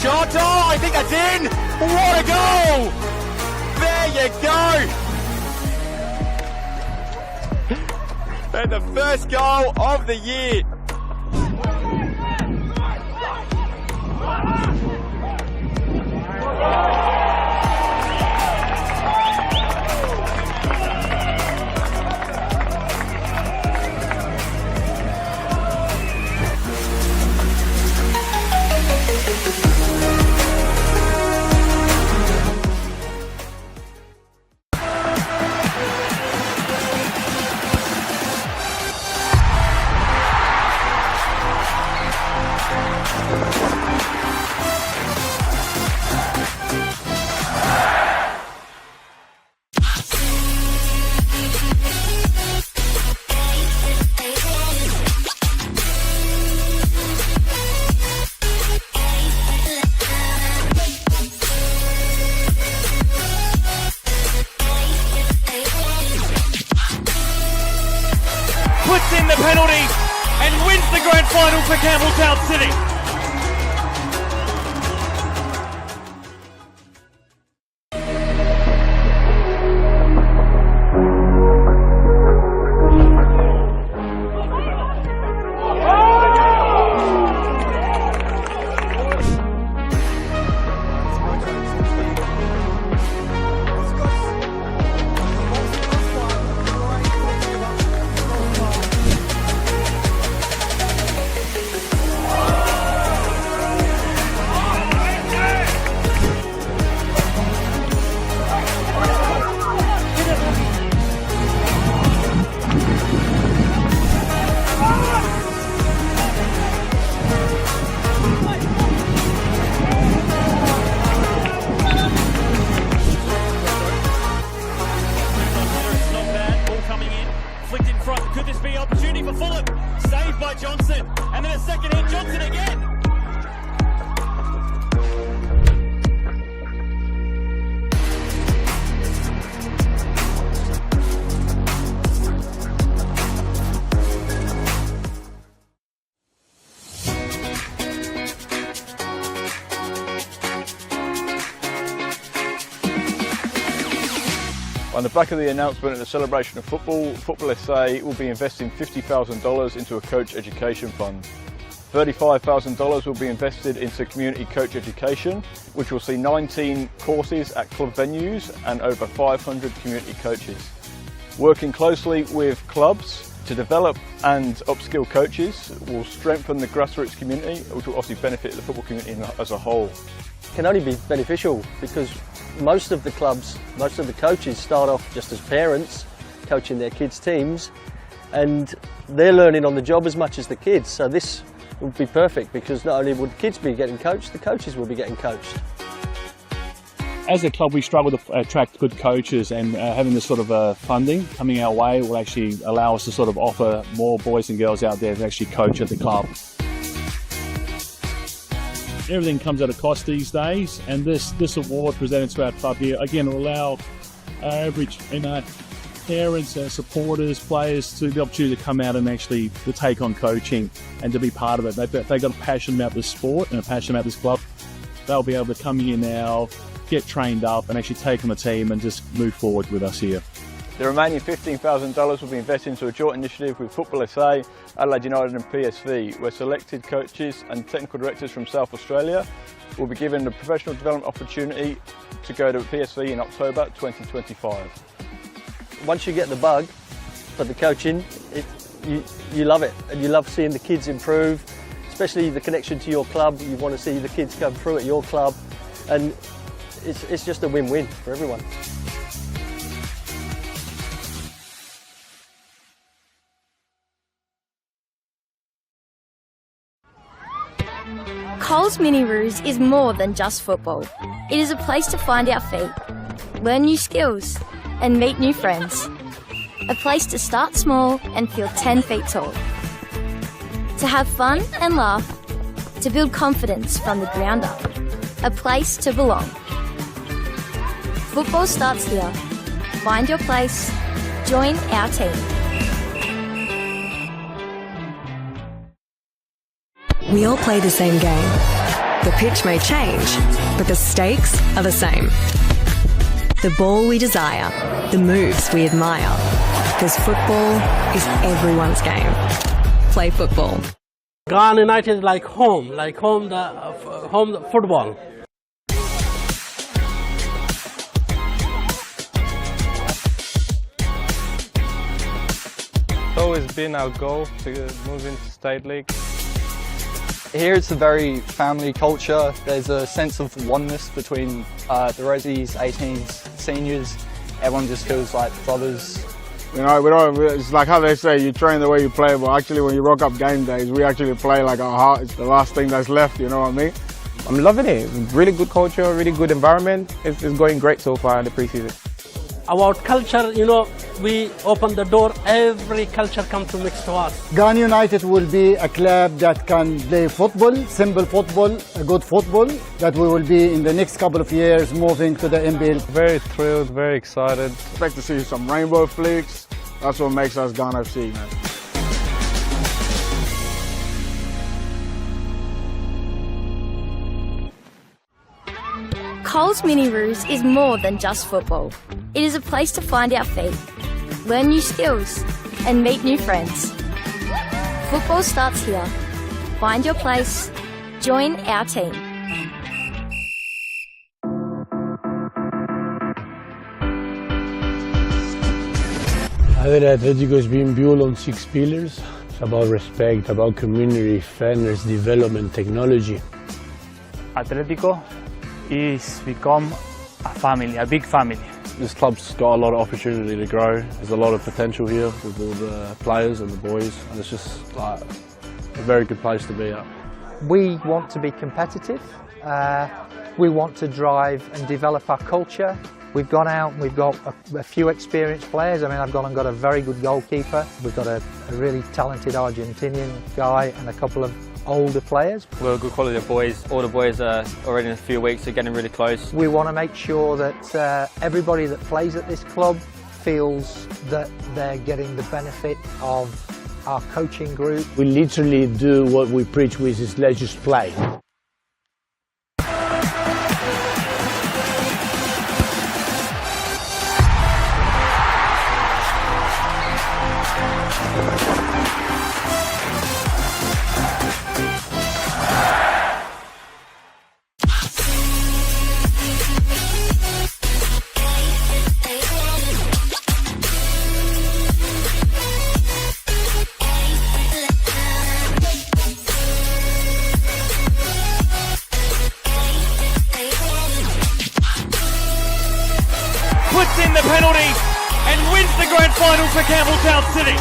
shot. Oh, I think that's in. What a goal! There you go. And the first goal of the year. Puts in the penalty and wins the grand final for Campbelltown City. Could this be an opportunity for Fulham? Saved by Johnson. And then a second hit, Johnson again. On the back of the announcement at the celebration of football, NPLSA will be investing $50,000 into a coach education fund. $35,000 will be invested into community coach education, which will see 19 courses at club venues and over 500 community coaches. Working closely with clubs to develop and upskill coaches will strengthen the grassroots community, which will obviously benefit the football community as a whole. It can only be beneficial because most of the clubs, most of the coaches start off just as parents coaching their kids' teams, and they're learning on the job as much as the kids. So this would be perfect because not only would kids be getting coached, the coaches will be getting coached. As a club, we struggle to attract good coaches, and having this sort of funding coming our way will actually allow us to sort of offer more boys and girls out there to actually coach at the club. Everything comes at a cost these days, and this award presented to our club here again will allow our average parents, supporters, players to the opportunity to come out and actually to take on coaching and to be part of it. They've got a passion about this sport and a passion about this club. They'll be able to come here now, get trained up, and actually take on the team and just move forward with us here. The remaining $15,000 will be invested into a joint initiative with NPLSA, Adelaide United and PSV, where selected coaches and technical directors from South Australia will be given the professional development opportunity to go to PSV in October 2025. Once you get the bug for the coaching, you love it, and you love seeing the kids improve, especially the connection to your club. You want to see the kids come through at your club, and it's just a win-win for everyone. Coles Mini Roos is more than just football. It is a place to find our feet, learn new skills, and meet new friends. A place to start small and feel 10 feet tall. To have fun and laugh, to build confidence from the ground up. A place to belong. Football starts here. Find your place. Join our team. We all play the same game, The pitch may change, but the stakes are the same. The ball we desire, the moves we admire. Because football is everyone's game. Play football. Ghana United is like home football. It's always been our goal to move into State League. Here it's a very family culture. There's a sense of oneness between the Resis, 18s, seniors. Everyone just feels like brothers. You know, it's like how they say, you train the way you play, but actually when you rock up game days, we actually play like our heart is the last thing that's left, you know what I mean? I'm loving it. Really good culture, really good environment. It's going great so far in the pre-season. About culture, you know, we open the door, every culture comes to mix to us. Ghana United will be a club that can play football, simple football, a good football, that we will be in the next couple of years moving to the NPL. Very thrilled, very excited. Expect to see some rainbow flicks. That's what makes us Ghana FC, man. Coles Mini Roos is more than just football. It is a place to find our feet, learn new skills, and meet new friends. Football starts here. Find your place. Join our team. Adelaide Atletico is being built on 6 pillars. It's about respect, about community, fairness, development, technology. Atletico is become a family, a big family. This club's got a lot of opportunity to grow. There's a lot of potential here with all the players and the boys, and it's just like a very good place to be at. We want to be competitive. We want to drive and develop our culture. We've gone out and we've got a few experienced players. I mean, I've gone and got a very good goalkeeper. We've got a really talented Argentinian guy and a couple of older players. We've got a good quality of boys. All the boys are already in a few weeks, are getting really close. We want to make sure that everybody that plays at this club feels that they're getting the benefit of our coaching group. We literally do what we preach, which is let's just play. Puts in the penalty and wins the grand final for Campbelltown City.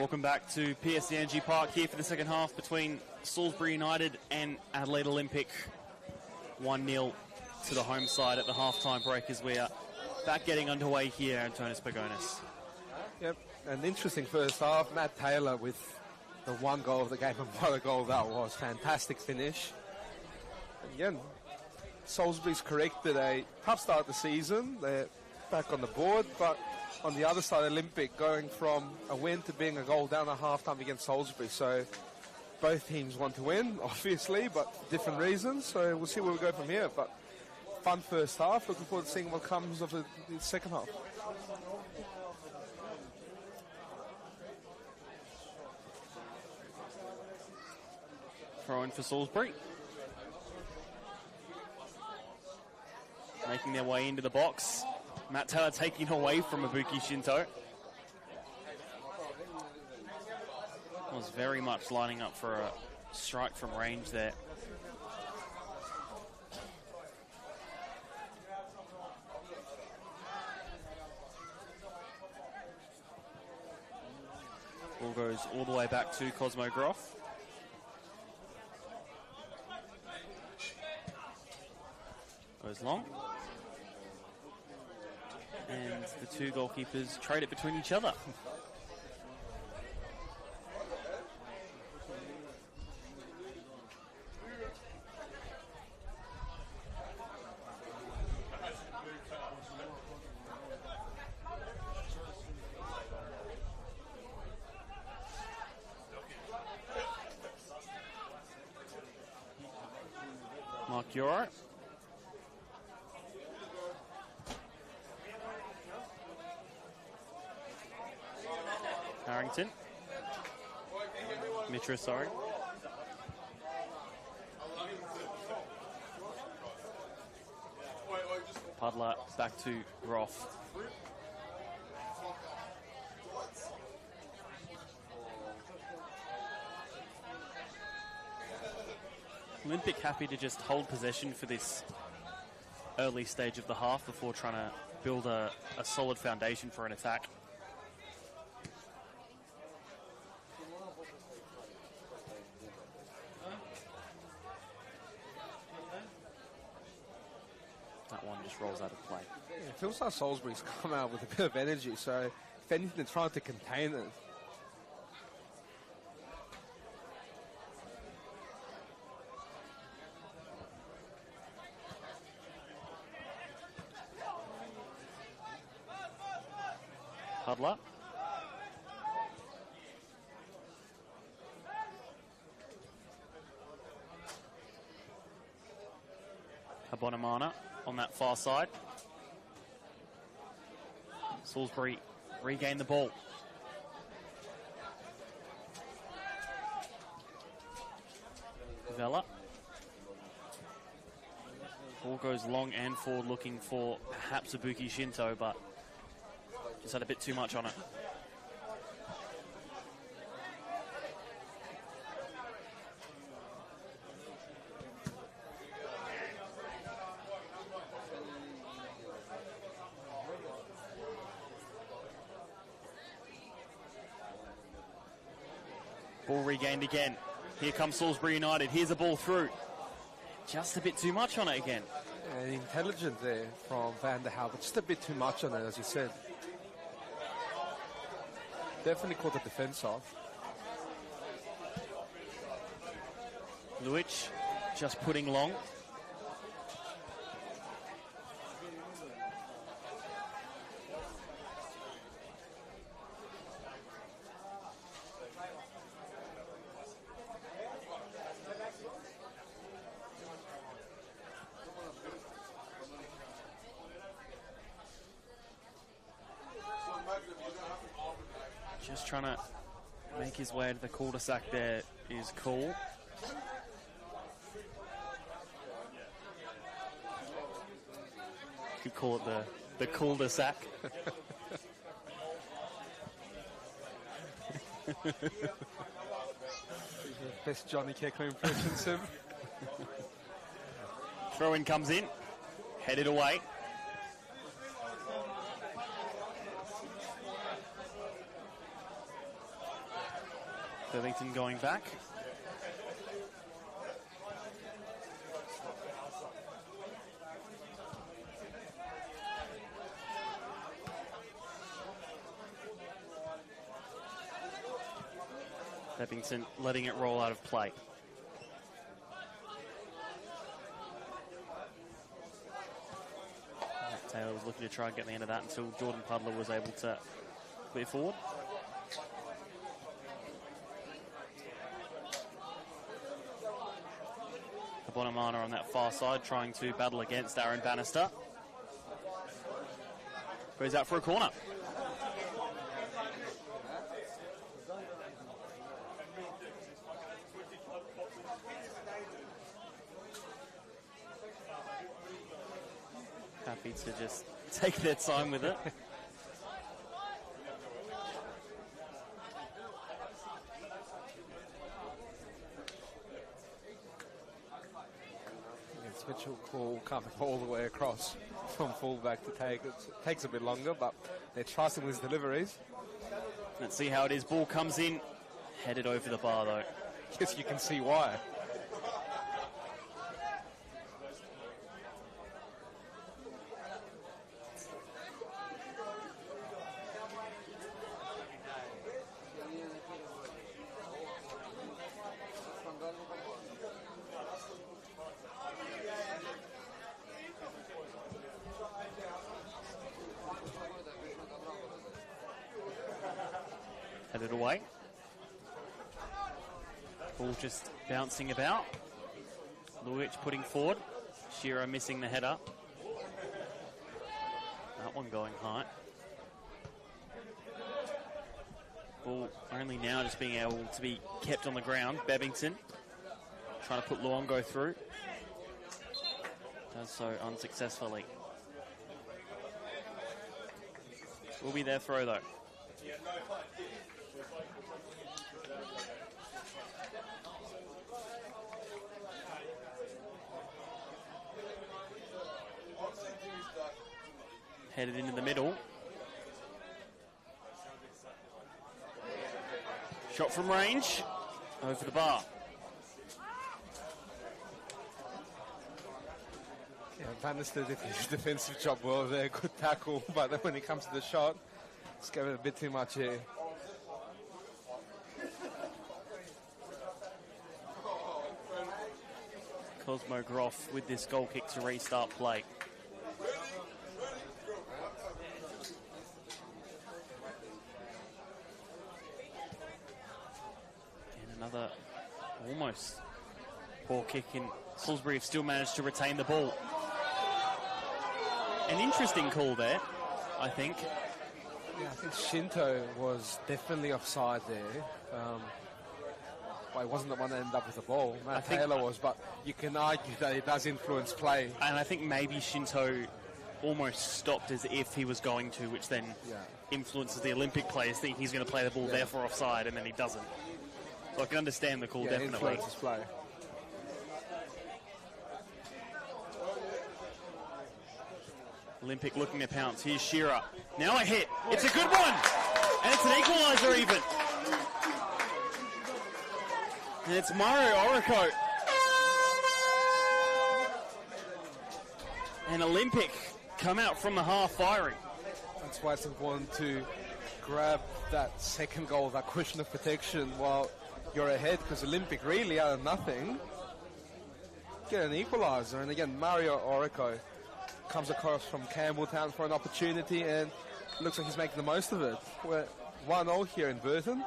Welcome back to PSC Energy Park here for the second half between Salisbury United and Adelaide Olympic. 1-0 to the home side at the half-time break as we are back getting underway here, Antonis Pagonis. Yep, an interesting first half. Matt Taylor with the one goal of the game, and what a goal that was. Fantastic finish. And again, Salisbury's corrected a tough start of the season. They're back on the board, but on the other side, Olympic going from a win to being a goal down at half-time against Salisbury. So both teams want to win, obviously, but for different reasons. So we'll see where we go from here. But fun first half. Looking forward to seeing what comes of the second half. Throw in for Salisbury. Making their way into the box. Matt Taylor taking away from Ibuki Shinto. Was very much lining up for a strike from range there. Ball goes all the way back to Cosmo Groff. Goes long. And the two goalkeepers trade it between each other. Mark Euro. Harrington. Mitra, sorry. Puddler back to Groff. Olympic happy to just hold possession for this early stage of the half before trying to build a solid foundation for an attack. That one just rolls out of play. Yeah, it feels like Salisbury's come out with a bit of energy, so if anything, they're trying to contain it. Puddler. Abonamana on that far side. Salisbury regain the ball. Vela. Ball goes long and forward looking for perhaps Ibuki Shinto, but just had a bit too much on it. Ball regained again. Here comes Salisbury United. Here's a ball through. Just a bit too much on it again. Yeah, intelligent there from Van der Hau, but just a bit too much on it, as you said. Definitely caught the defence off. Luic just putting long. Just trying to make his way to the cul-de-sac there is cool. Could call it the cul-de-sac. Best Johnny Kekler impression, Sim. Throw-in comes in, headed away. Bevington going back. Bevington letting it roll out of play. Taylor was looking to try and get the end of that until Jordan Puddler was able to clear forward. Bonamana on that far side trying to battle against Aaron Bannister. Goes out for a corner. Happy to just take their time with it. Mitchell call coming all the way across from fullback to take. It takes a bit longer, but they trust him with his deliveries. Let's see how it is. Ball comes in, headed over the bar though. Yes, you can see why. Headed away. Ball just bouncing about. Luic putting forward. Shearer missing the header. That one going high. Ball only now just being able to be kept on the ground. Bevington trying to put Luongo through. Does so unsuccessfully. Will be their throw though. Headed into the middle. Shot from range. Over the bar. Yeah, Bannister did his defensive job well there. Good tackle, but then when it comes to the shot, just gave it a bit too much here. Cosmo Groff with this goal kick to restart play. And another almost poor kick in. Salisbury have still managed to retain the ball. An interesting call there, I think. Yeah, I think Shinto was definitely offside there. But he wasn't the one that ended up with the ball. Matt Taylor was, but you can argue that it does influence play. And I think maybe Shinto almost stopped as if he was going to, which then influences the Olympic players thinking he's going to play the ball therefore offside, and then he doesn't. So I can understand the call, definitely. Influences play. Olympic looking to pounce. Here's Shearer. Now a hit. It's a good one. And it's an equaliser even. And it's Mario Orico. And Olympic come out from the half firing. That's why it's important to grab that second goal, that cushion of protection while you're ahead, because Olympic really out of nothing get an equaliser. And again, Mario Orico comes across from Campbelltown for an opportunity and looks like he's making the most of it. We're 1-0 here in Burton.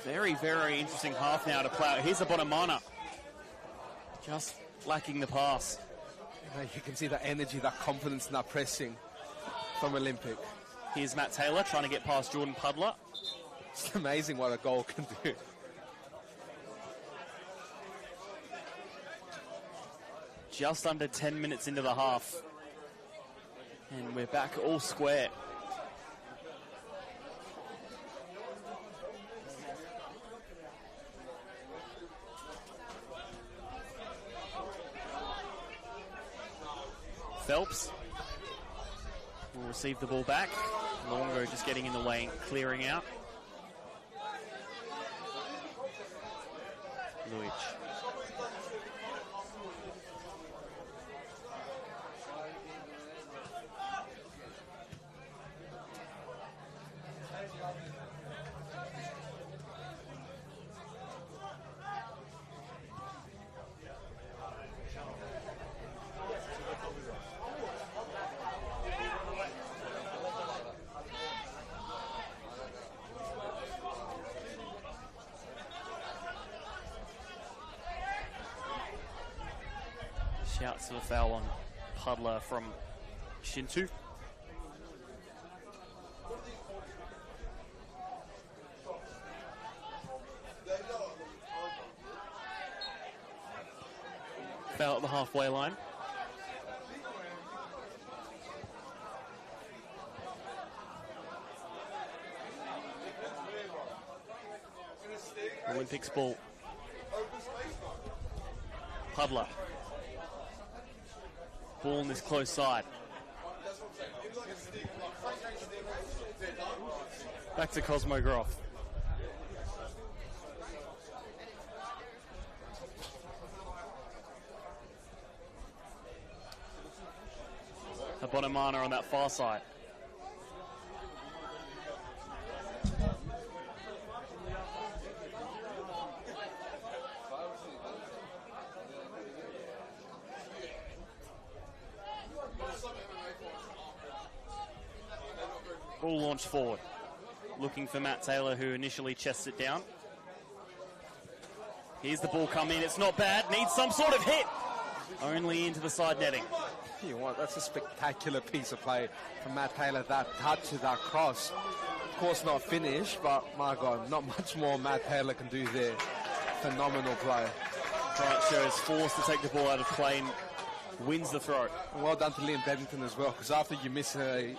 Very, very interesting half now to play out. Here's the Bonamana. Just lacking the pass. You can see that energy, that confidence in that pressing from Olympic. Here's Matt Taylor trying to get past Jordan Puddler. It's amazing what a goal can do. Just under 10 minutes into the half. And we're back all square. Phelps will receive the ball back. Longo just getting in the way and clearing out. Luic. Shouts of a foul on Puddler from Shintu. Foul at the halfway line. Olympics ball. Puddler. Ball in this close side. Back to Cosmo Groff. Bonamana on that far side. Ball launched forward. Looking for Matt Taylor, who initially chests it down. Here's the ball come in. It's not bad. Needs some sort of hit. Only into the side netting. You know what? That's a spectacular piece of play from Matt Taylor. That touch to that cross. Of course, not finished, but my God, not much more Matt Taylor can do there. Phenomenal play. Bradshaw is forced to take the ball out of play and wins the throw. And well done to Liam Bedington as well, because after you miss a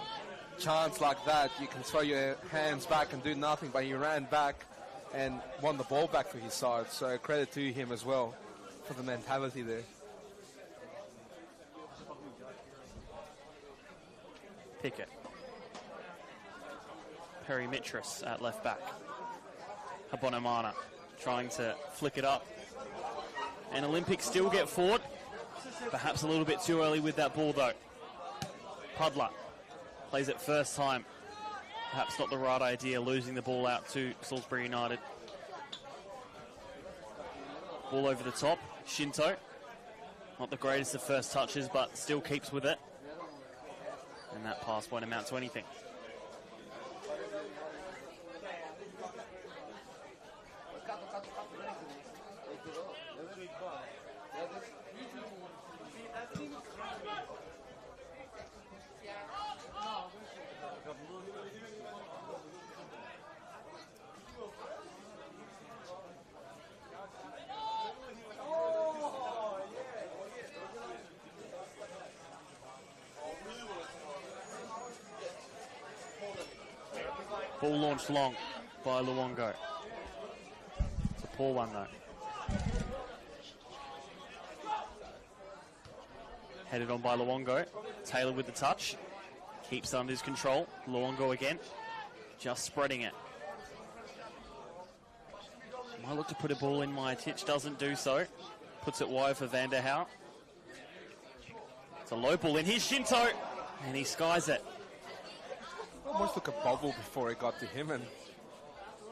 chance like that, you can throw your hands back and do nothing, but he ran back and won the ball back for his side. So credit to him as well for the mentality there. Pickett. Perry Mitras at left back. Bonamana trying to flick it up. And Olympics still get forward. Perhaps a little bit too early with that ball though. Puddler plays it first time. Perhaps not the right idea, losing the ball out to Salisbury United. Ball over the top. Shinto. Not the greatest of first touches, but still keeps with it. And that pass won't amount to anything. Ball launched long by Luongo. It's a poor one though. Headed on by Luongo. Taylor with the touch. Keeps it under his control. Luongo again. Just spreading it. Might look to put a ball in. Titch doesn't do so. Puts it wide for Vanderhout. It's a low ball in. Here's Shinto. And he skies it. Almost took a bobble before it got to him, and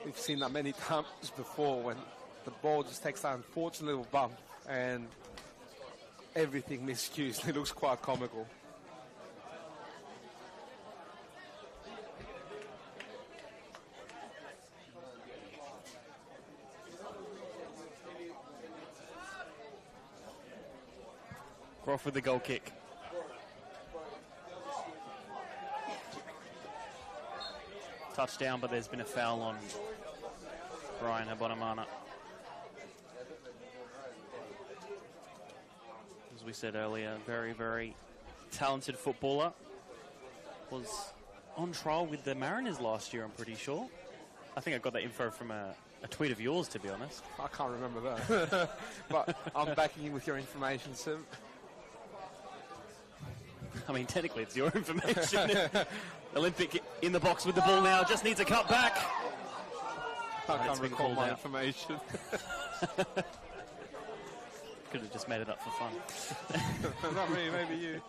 we've seen that many times before when the ball just takes that unfortunate little bump and everything miscued. It looks quite comical. Groff with the goal kick. Touchdown, but there's been a foul on Brian Bonamana. As we said earlier, very, very talented footballer. Was on trial with the Mariners last year, I'm pretty sure. I think I got that info from a tweet of yours, to be honest. I can't remember that. But I'm backing you with your information, Sim. I mean, technically it's your information. Olympic in the box with the ball now, just needs a cut back. I can't recall my information. Could have just made it up for fun. Not me, maybe you.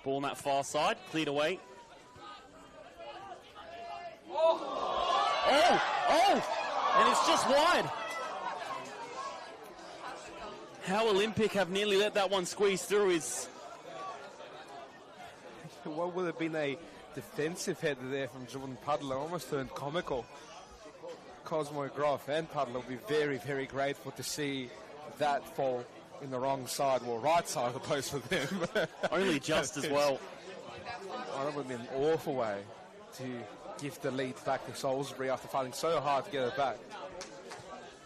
Ball on that far side, cleared away. And it's just wide. How Olympic have nearly let that one squeeze through is... What would have been a defensive header there from Jordan Puddler, almost turned comical. Cosmo Groff and Puddler will be very, very grateful to see that fall in the wrong side, well, right side of the post for them. Only just as well. Oh, that would have been an awful way to give the lead back to Salisbury after fighting so hard to get it back.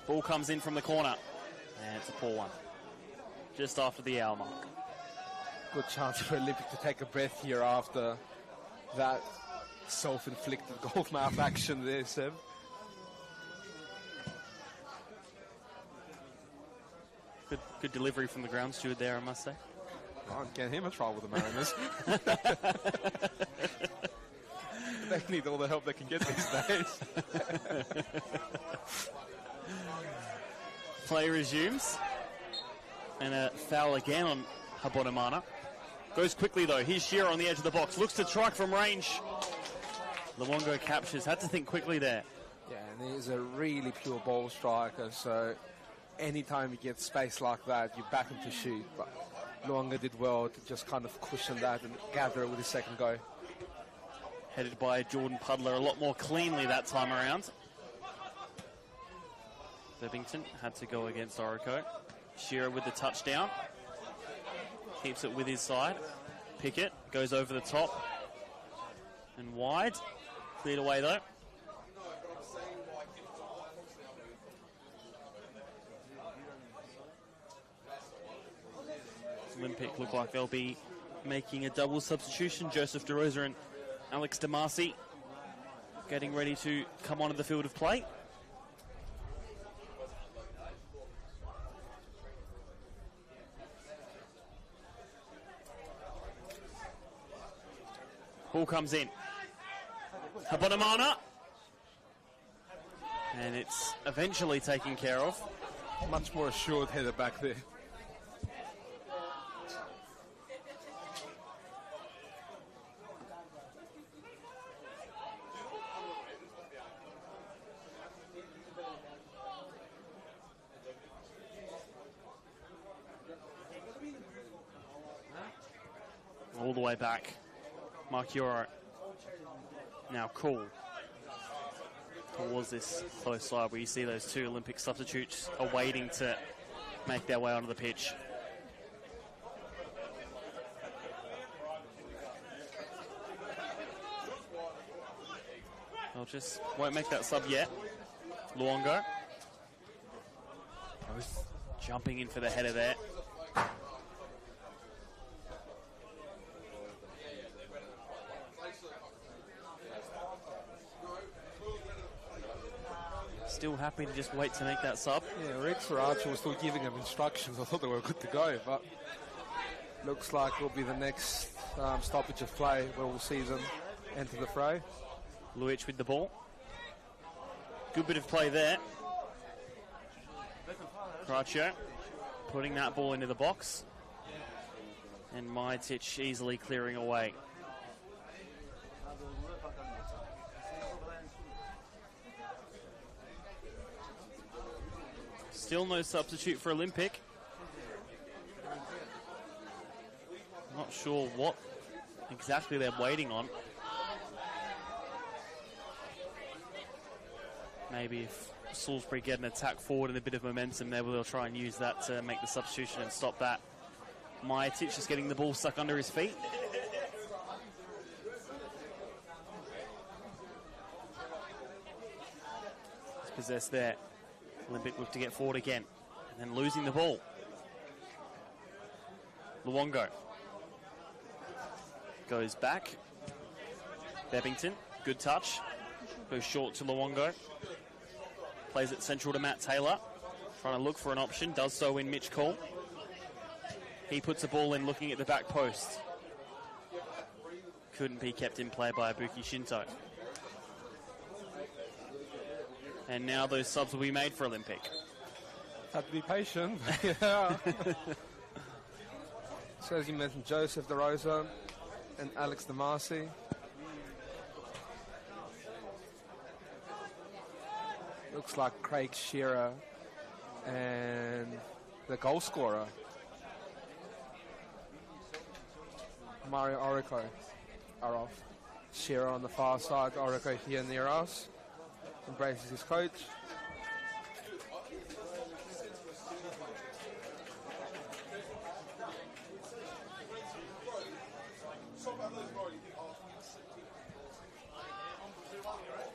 Ball comes in from the corner, and it's a poor one. Just after the hour mark. Good chance for Olympic to take a breath here after that self-inflicted goalmouth action there, Seb. Good delivery from the ground steward there, I must say. Can't get him a try with the Mariners. They need all the help they can get these days. Play resumes. And a foul again on Habonamana. Goes quickly though. Here's Shearer on the edge of the box. Looks to strike from range. Luongo captures. Had to think quickly there. Yeah, and he's a really pure ball striker, so anytime you get space like that, you back him to shoot. But Luongo did well to just kind of cushion that and gather it with his second go. Headed by Jordan Puddler a lot more cleanly that time around. Bevington had to go against Orico. Shearer with the touchdown. Keeps it with his side. Pickett goes over the top and wide. Cleared away though. Olympic look like they'll be making a double substitution. Joseph DeRosa and Alex DeMasi getting ready to come onto the field of play. Ball comes in. Habonamana. And it's eventually taken care of. Much more assured header back there. All the way back. Mark Euro now cool towards this close side where you see those two Olympic substitutes are waiting to make their way onto the pitch. They'll just won't make that sub yet. Luongo jumping in for the header there. Still happy to just wait to make that sub. Yeah, Rex Archer was still giving them instructions. I thought they were good to go, but looks like it'll be the next stoppage of play where we'll see them enter the fray. Luic with the ball. Good bit of play there. Craccio putting that ball into the box. And Majic easily clearing away. Still no substitute for Olympic. Not sure what exactly they're waiting on. Maybe if Salisbury get an attack forward and a bit of momentum there, they'll try and use that to make the substitution and stop that. Majic just getting the ball stuck under his feet. It's possessed there. Olympic look to get forward again, and then losing the ball. Luongo goes back, Bebbington, good touch. Goes short to Luongo. Plays it central to Matt Taylor. Trying to look for an option. Does so in Mitch Cole. He puts the ball in looking at the back post. Couldn't be kept in play by Ibuki Shinto. And now those subs will be made for Olympic. Have to be patient. Yeah. So as you mentioned, Joseph DeRosa and Alex DeMasi. Looks like Craig Shearer and the goal scorer, Mario Orico, are off. Shearer on the far side, Orico here near us. Embraces his coach.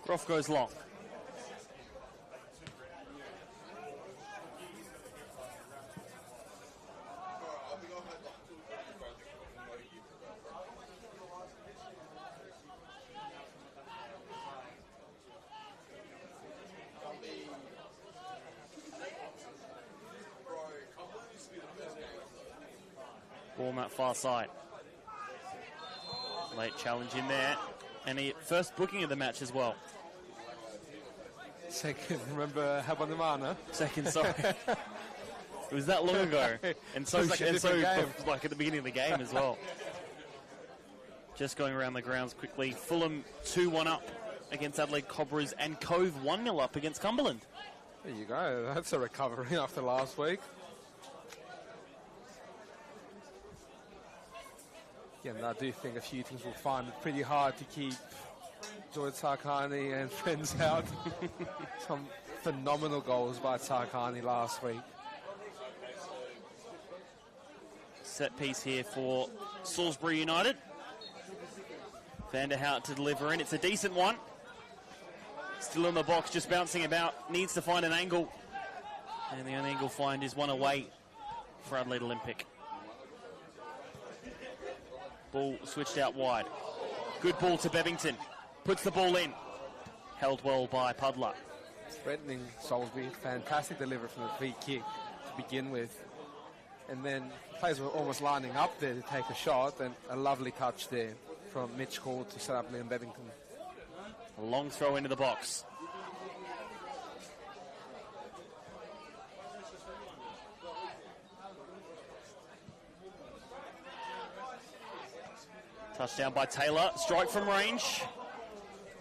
Groff goes long. Ball on that far side. Late challenge in there. And he first booking of the match as well. Second, remember Habanamana? Second, sorry. It was that long ago. And so, like at the beginning of the game as well. Just going around the grounds quickly. Fulham 2-1 up against Adelaide Cobras and Cove 1-0 up against Cumberland. There you go. That's a recovery after last week. Again, I do think a few teams will find it pretty hard to keep George Tarkani and friends out. Some phenomenal goals by Tarkani last week. Set piece here for Salisbury United. Vanderhout to deliver in. It's a decent one. Still in the box, just bouncing about. Needs to find an angle. And the only angle find is one away for Adelaide Olympic. Ball switched out wide. Good ball to Bebbington. Puts the ball in. Held well by Pudler. Threatening Salisbury. Fantastic delivery from the free kick to begin with. And then players were almost lining up there to take a shot. And a lovely touch there from Mitch Cole to set up Liam Bebbington. A long throw into the box. Touchdown by Taylor. Strike from range.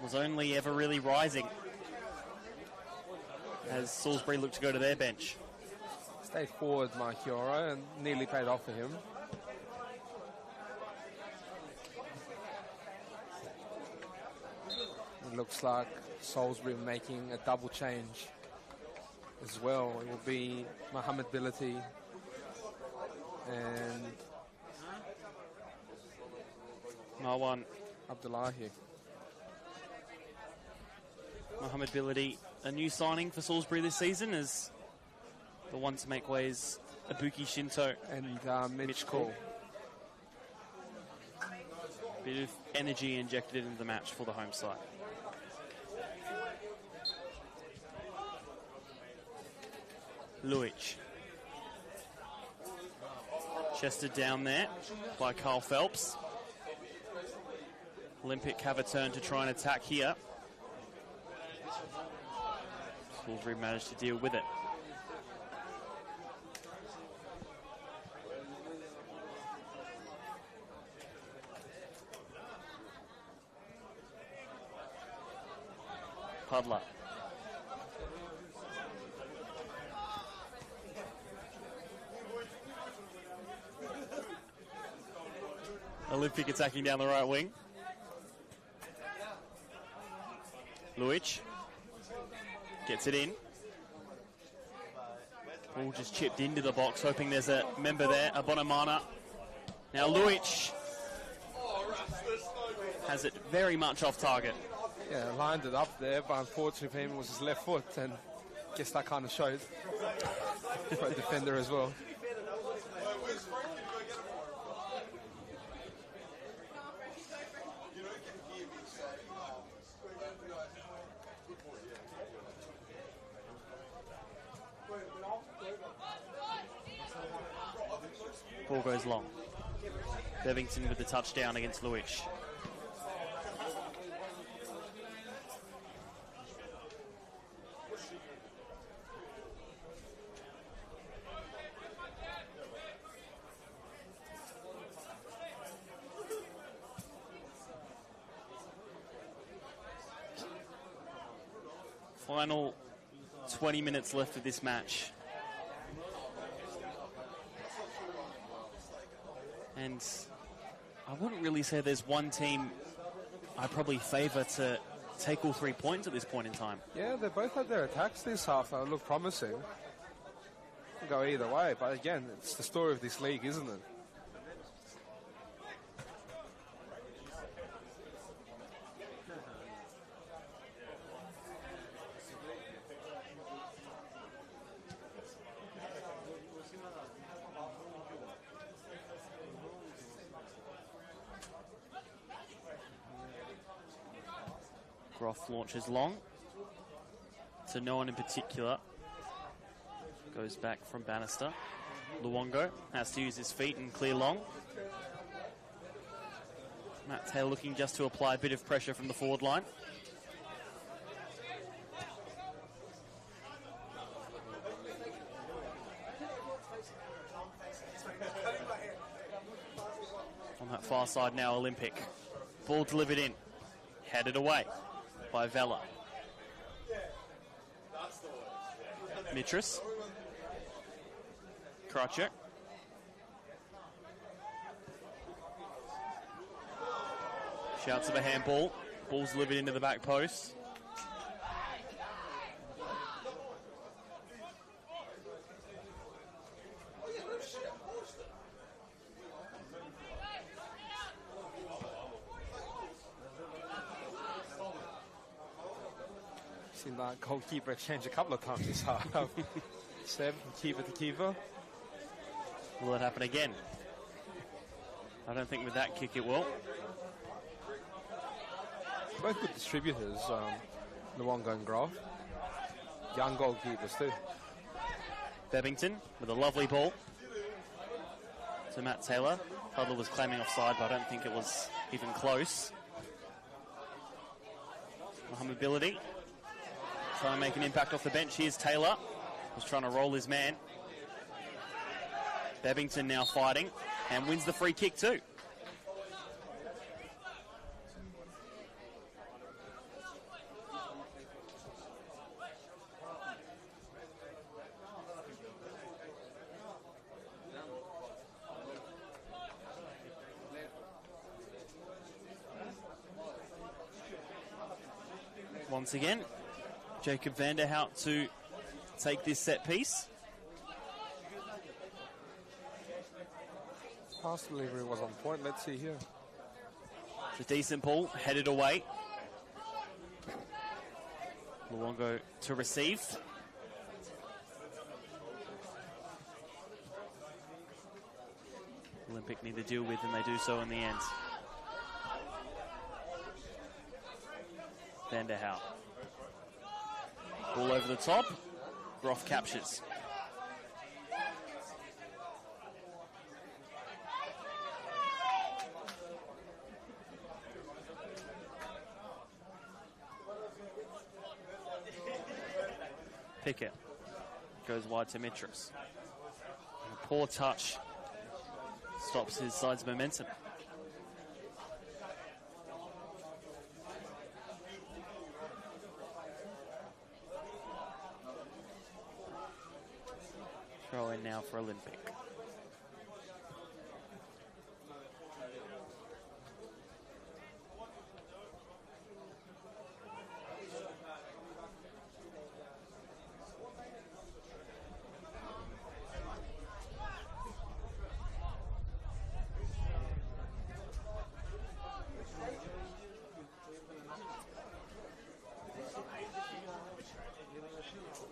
Was only ever really rising as Salisbury looked to go to their bench. Stayed forward, Mike Yoro, and nearly paid off for him. It looks like Salisbury making a double change as well. It will be Mohammed Bility and Marwan Abdullahi. Mohammed Bility, a new signing for Salisbury this season, as the one to make way is Ibuki Shinto and Mitch Cole. Bit of energy injected into the match for the home side. Luich. Chested down there by Carl Phelps. Olympic have a turn to try and attack here. Salisbury managed to deal with it. Pudler. Olympic attacking down the right wing. Luich gets it in. Ball just chipped into the box, hoping there's a member there, Abonamana. Now Luich has it very much off target. Yeah, lined it up there, but unfortunately for him it was his left foot, and I guess that kind of showed for a defender as well. Ball goes long. Bevington with the touchdown against Lewich. Final 20 minutes left of this match. And I wouldn't really say there's one team I probably favour to take all 3 points at this point in time. Yeah, they both had their attacks this half that look promising. Can go either way, but again, it's the story of this league, isn't it? Groff launches long to no one in particular. Goes back from Bannister. Luongo has to use his feet and clear long. Matt Taylor looking just to apply a bit of pressure from the forward line. On that far side now, Olympic. Ball delivered in. Headed away by Vela. Mitras. Krajcik. Shouts of a handball. Ball's delivered into the back post. Seen that goalkeeper exchange a couple of times this half. Seb from keeper to keeper. Will it happen again? I don't think with that kick it will. Both good distributors, Luongo and Groff. Young goalkeepers too. Bevington with a lovely ball to Matt Taylor. Huddle was claiming offside, but I don't think it was even close. Mobility. Trying to make an impact off the bench. Here's Taylor. Was trying to roll his man. Bevington now fighting and wins the free kick too. Once again, Jacob Vanderhout to take this set piece. Pass delivery was on point. Let's see here. It's a decent ball, headed away. Luongo to receive. Olympic need to deal with, and they do so in the end. Vanderhout. Ball over the top. Groff captures. Pickett goes wide to Mitras. A poor touch stops his side's momentum. Throw in now for Olympic.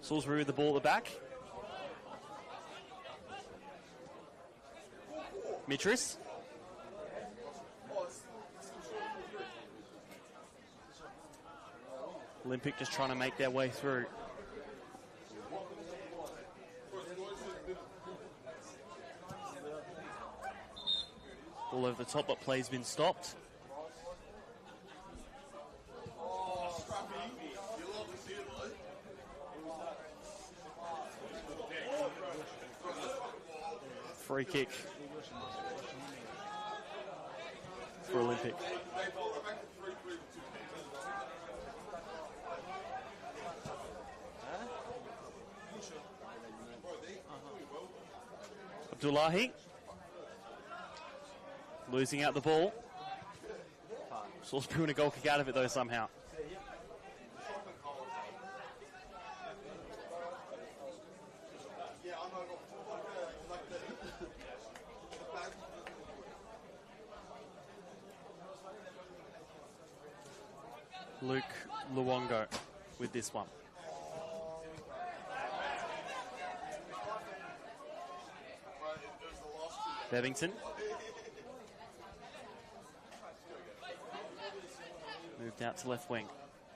Salisbury with the ball at the back. Mitras. Olympic just trying to make their way through. All over the top, but play's been stopped. Free kick for Olympic. Abdullahi losing out the ball. Salisbury win a goal kick out of it though somehow. Luke Luongo with this one. Bevington. Moved out to left wing.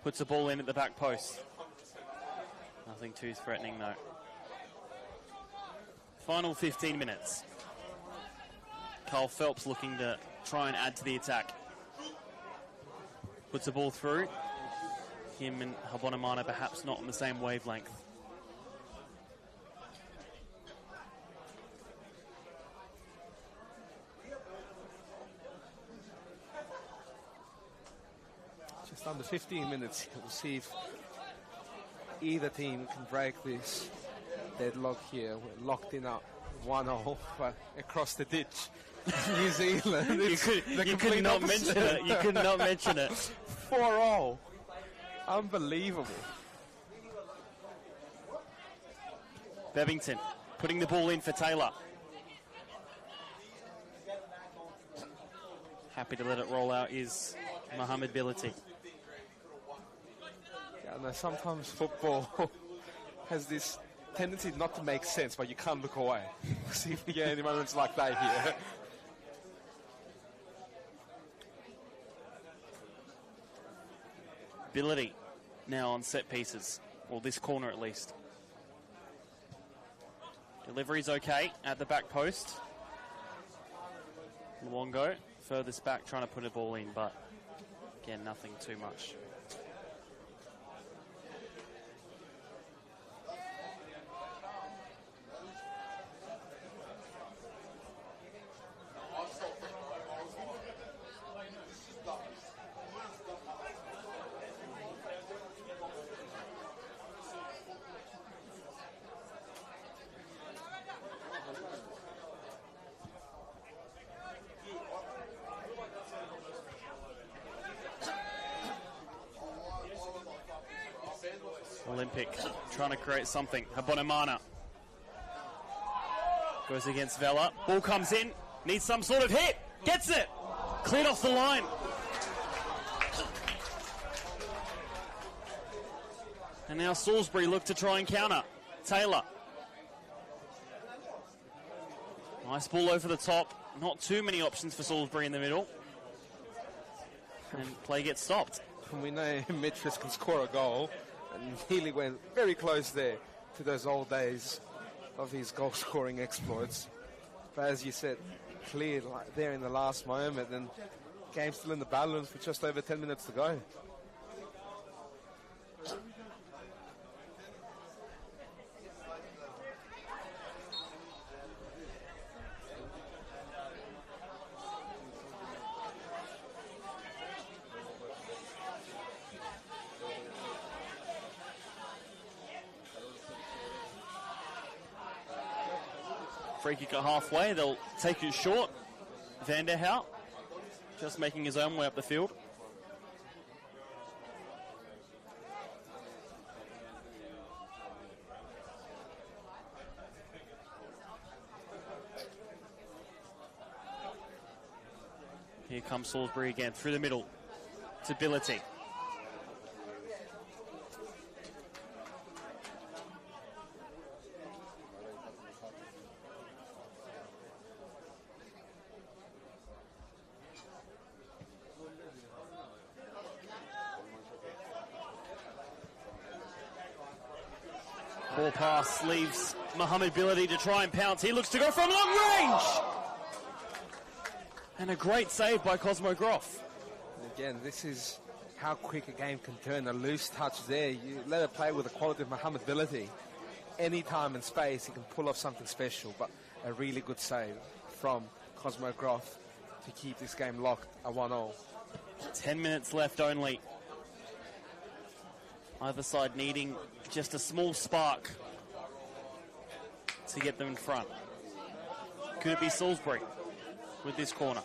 Puts the ball in at the back post. Nothing too threatening though. Final 15 minutes. Carl Phelps looking to try and add to the attack. Puts the ball through. Him and Habonamana perhaps not on the same wavelength. Just under 15 minutes. We'll see if either team can break this deadlock here. We're locked in up 1-0 across the ditch. New Zealand. You could not mention it. You could not mention it. 4-0. Unbelievable. Bevington putting the ball in for Taylor. Happy to let it roll out is Mohamed Bility. Yeah, I know sometimes football has this tendency not to make sense, but you can't look away. See if we get any moments like that here. Bility now on set pieces, or this corner at least. Delivery's okay at the back post. Luongo furthest back trying to put a ball in, but again, nothing too much. Olympic trying to create something. Habonamana goes against Vela. Ball comes in. Needs some sort of hit. Gets it. Cleared off the line. And now Salisbury look to try and counter. Taylor. Nice ball over the top. Not too many options for Salisbury in the middle. And play gets stopped. We know Mitris can score a goal. And Healy went very close there to those old days of his goal-scoring exploits. But as you said, cleared like there in the last moment, and game still in the balance with just over 10 minutes to go. Free kick at halfway, they'll take it short. Vanderhout just making his own way up the field. Here comes Salisbury again through the middle to Bility. Ball pass leaves Mohamed Bility to try and pounce. He looks to go from long range. And a great save by Cosmo Groff. And again, this is how quick a game can turn. A loose touch there. You let it play with the quality of Mohamed ability. Any time and space, he can pull off something special. But a really good save from Cosmo Groff to keep this game locked at 1-0. 10 minutes left only. Either side needing just a small spark to get them in front. Could it be Salisbury with this corner?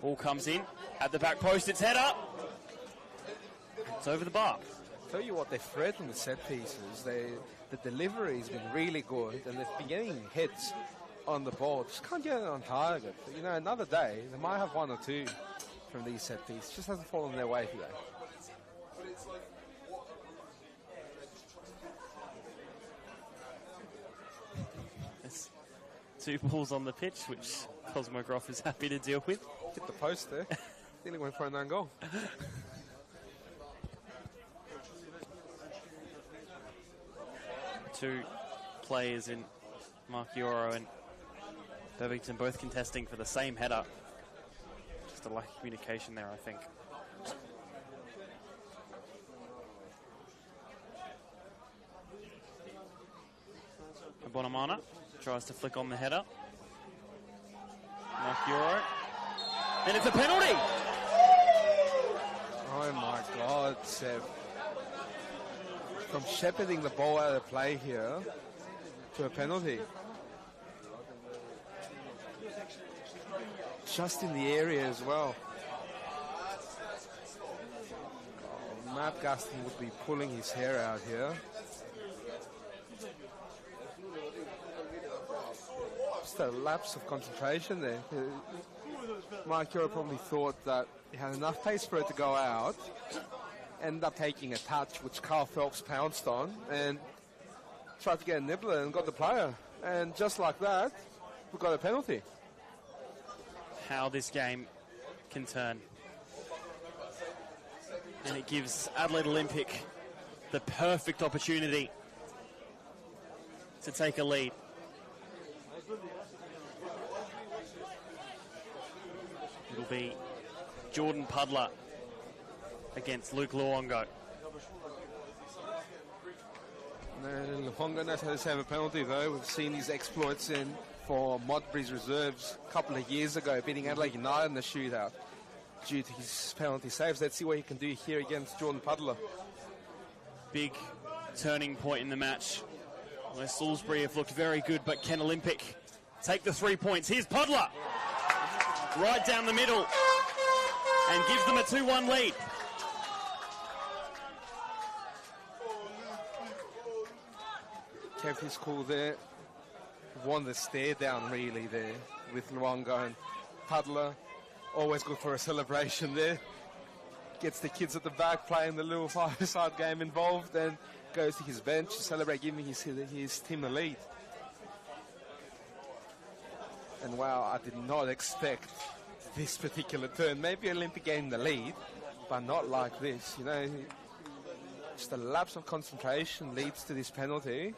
Ball comes in at the back post. It's head up. It's over the bar. Tell you what, they're threatening the set pieces. The delivery has been really good, and they've been getting hits on the ball. Just can't get it on target. But, you know, another day, they might have one or two from these set pieces. Just hasn't fallen their way today. There's 2 balls on the pitch, which Cosmo Groff is happy to deal with. Hit the post there. Nearly went for an own goal. 2 players in Mark Euro and Bevington both contesting for the same header. Just a lack of communication there, I think. Bonamana tries to flick on the header. Mark Euro. And it's a penalty! Oh my God, Seb. From shepherding the ball out of play here to a penalty. Just in the area as well. Oh, Matt Gaston would be pulling his hair out here. Just a lapse of concentration there. Mark Euro probably thought that he had enough pace for it to go out. Ended up taking a touch, which Carl Phelps pounced on and tried to get a nibbler and got the player. And just like that, we got a penalty. How this game can turn. And it gives Adelaide Olympic the perfect opportunity to take a lead. It'll be Jordan Puddler against Luke Luongo. Luongo knows how to save a penalty, though. We've seen his exploits for Modbury's reserves a couple of years ago, beating Adelaide United in the shootout due to his penalty saves. Let's see what he can do here against Jordan Puddler. Big turning point in the match where Salisbury have looked very good, but can Olympic take the 3 points? Here's Puddler right down the middle and gives them a 2-1 lead. Kept his cool there. Won the stare down really there with Luongo and Puddler. Always good for a celebration there. Gets the kids at the back playing the little five-side game involved, then goes to his bench to celebrate giving his team the lead. And wow, I did not expect this particular turn. Maybe Olympic gained the lead, but not like this. You know, just a lapse of concentration leads to this penalty.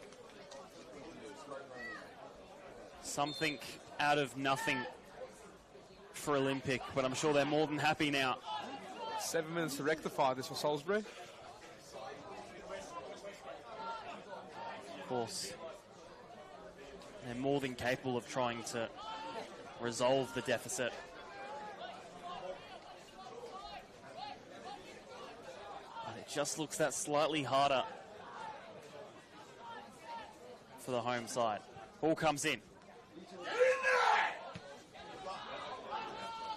Something out of nothing for Olympic, but I'm sure they're more than happy now. 7 minutes to rectify this for Salisbury. Of course, they're more than capable of trying to resolve the deficit. But it just looks that slightly harder for the home side. Ball comes in.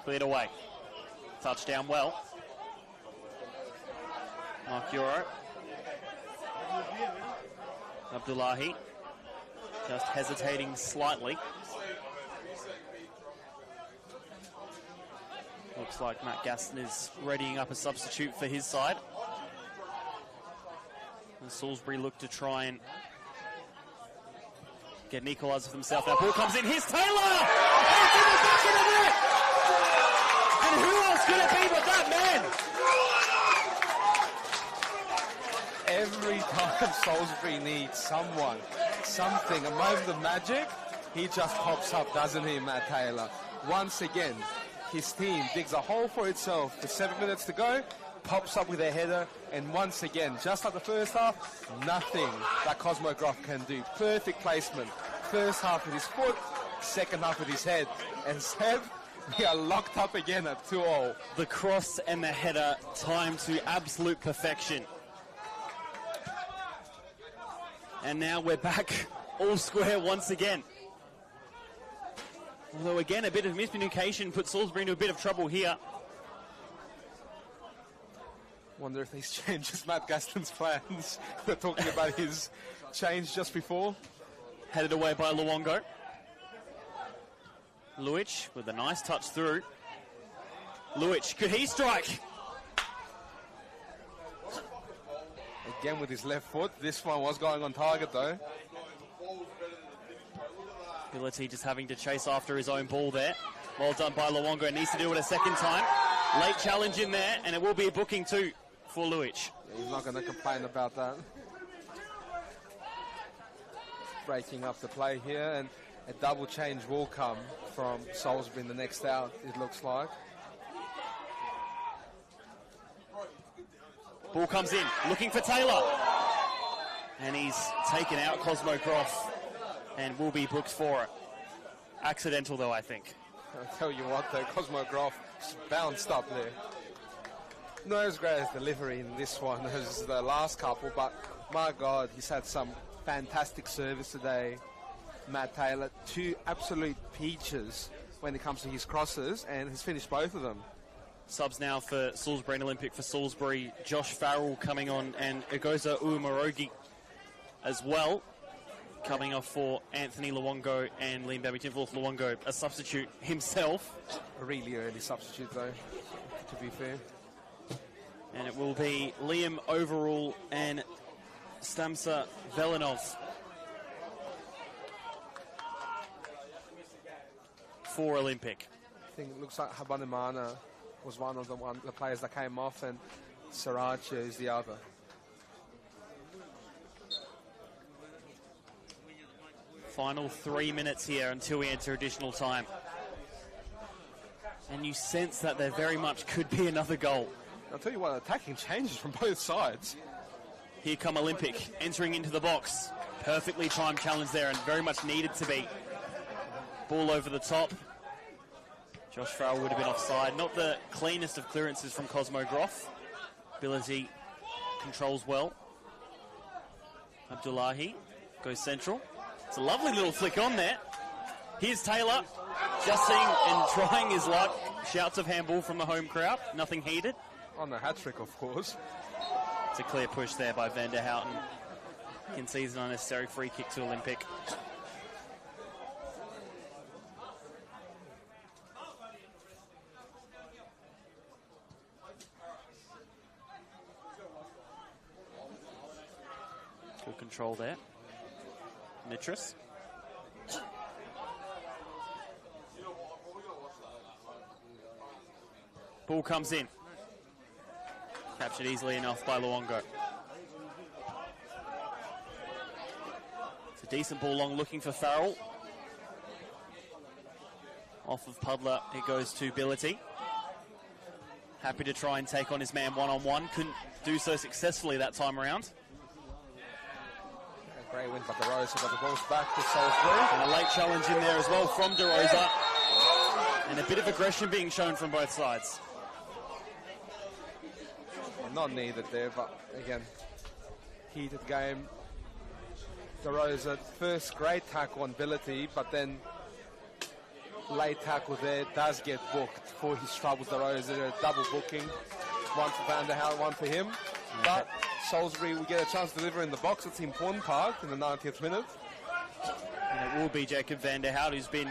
Cleared away. Touchdown well. Mark Euro. Abdullahi just hesitating slightly. Looks like Matt Gaston is readying up a substitute for his side. And Salisbury look to try and get an equaliser for themselves. Now ball comes in. Here's Taylor! It's in the back of the net! And who else could it be but that man? Every time Salisbury needs someone something, a moment of magic. He just pops up, doesn't he, Matt Taylor? Once again, his team digs a hole for itself with 7 minutes to go, pops up with a header, and once again, just like the first half, nothing that Cosmo Groff can do. Perfect placement. First half with his foot, second half with his head. And Seb, we are locked up again at 2-all. The cross and the header timed to absolute perfection. And now we're back all square once again. Although again, a bit of miscommunication put Salisbury into a bit of trouble here. Wonder if these changes Matt Gaston's plans. They're talking about his change just before. Headed away by Luongo. Luic with a nice touch through. Luic, could he strike? Again with his left foot. This one was going on target though. Ability just having to chase after his own ball there. Well done by Luongo. Needs to do it a second time. Late challenge in there, and it will be a booking too for Luic. He's not going to complain about that. Breaking up the play here, and a double change will come from Salisbury in the next out, it looks like. Ball comes in, looking for Taylor. And he's taken out Cosmo Groff and will be booked for it. Accidental though, I think. I'll tell you what though, Cosmo Groff just bounced up there. Not as great as delivery in this one as the last couple, but my God, he's had some fantastic service today. Matt Taylor, 2 absolute peaches when it comes to his crosses, and has finished both of them. Subs now for Salisbury and Olympic for Salisbury. Josh Farrell coming on, and Egoza Umarogi as well. Coming off for Anthony Luongo and Liam Babington-Forth. Luongo, a substitute himself. A really early substitute though, to be fair. And it will be Liam Overall and Stamsa Velinov for Olympic. I think it looks like Habanimana was one of the players that came off, and Sriracha is the other. Final 3 minutes here until we enter additional time. And you sense that there very much could be another goal. I'll tell you what, attacking changes from both sides. Here come Olympic, entering into the box. Perfectly timed challenge there, and very much needed to be. Ball over the top. Josh Farrell would have been offside. Not the cleanest of clearances from Cosmo Groff. Ability controls well. Abdullahi goes central. It's a lovely little flick on there. Here's Taylor, just seeing and trying his luck. Shouts of handball from the home crowd. Nothing heated. On the hat-trick, of course. It's a clear push there by Van der Houten. Concedes an unnecessary free kick to Olympic. Full control there. Mitras. Ball comes in. Captured easily enough by Luongo. It's a decent ball long, looking for Farrell. Off of Pudler, it goes to Billity. Happy to try and take on his man one-on-one. Couldn't do so successfully that time around. Great win by DeRosa, but the ball's back to Salisbury. And a late challenge in there as well from DeRosa. And a bit of aggression being shown from both sides. Not needed there, but again, heated game. DeRosa, first great tackle on Billity, but then late tackle there, does get booked for his troubles. DeRosa, a double booking. One for Van der Houten, one for him. But Salisbury will get a chance to deliver in the box. It's the important part in the 90th minute. And it will be Jacob Van der Houten, who's been,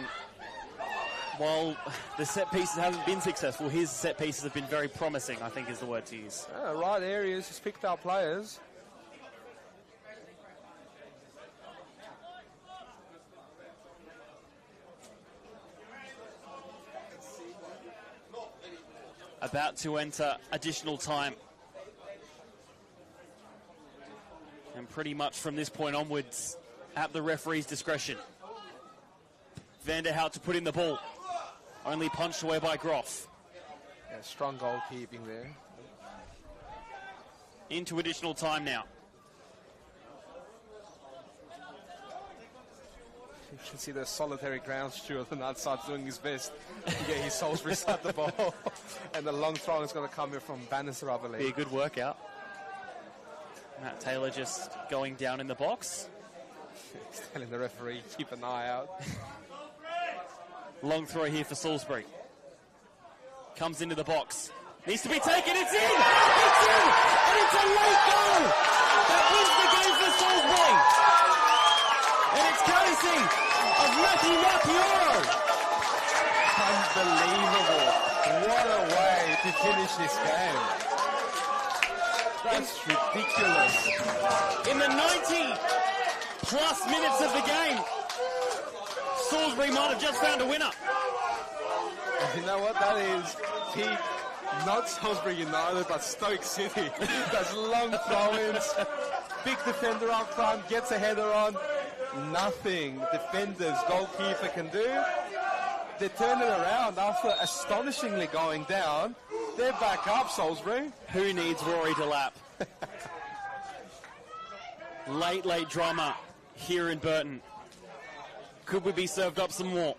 while the set pieces haven't been successful, his set pieces have been very promising, I think is the word to use. Right areas, he's picked out players. About to enter additional time. And pretty much from this point onwards, at the referee's discretion. Vanderhout to put in the ball. Only punched away by Groff. Yeah, strong goalkeeping there. Into additional time now. You can see the solitary ground steward on the outside doing his best to get his Salisbury at the ball. And the long throw is going to come here from Bannister, I believe. Be a good workout. Matt Taylor just going down in the box. He's telling the referee, keep an eye out. Long throw here for Salisbury. Comes into the box. Needs to be taken. It's in! It's in! And it's a late goal! That wins the game for Salisbury! And it's courtesy of Matthew Marchioro! Unbelievable. What a way to finish this game. That's ridiculous. In the 90-plus minutes of the game, Salisbury might have just found a winner. You know what that is? Not Salisbury United, but Stoke City. That's long throw-ins. Big defender up front, gets a header on. Nothing defenders, goalkeeper can do. They turn it around after astonishingly going down. They're back up, Salisbury. Who needs Rory Delap? Late drama here in Burton. Could we be served up some more?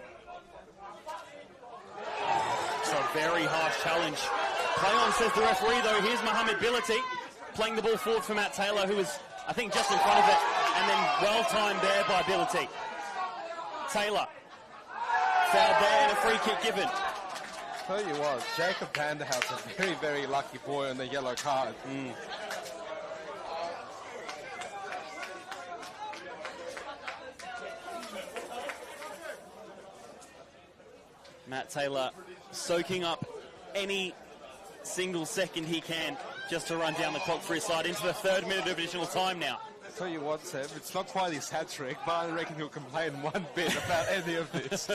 It's a very harsh challenge. Play on, says the referee, though. Here's Mohamed Bilati playing the ball forward for Matt Taylor, who was, I think, just in front of it. And then well-timed there by Bilati. Taylor. Foul there and a free kick given. Tell you what, Jacob Vanderhout's a very, very lucky boy on the yellow card. Matt Taylor soaking up any single second he can just to run down the clock for his side into the 3rd minute of additional time now. Tell you what, Seb, it's not quite his hat trick, but I reckon he'll complain one bit about any of this.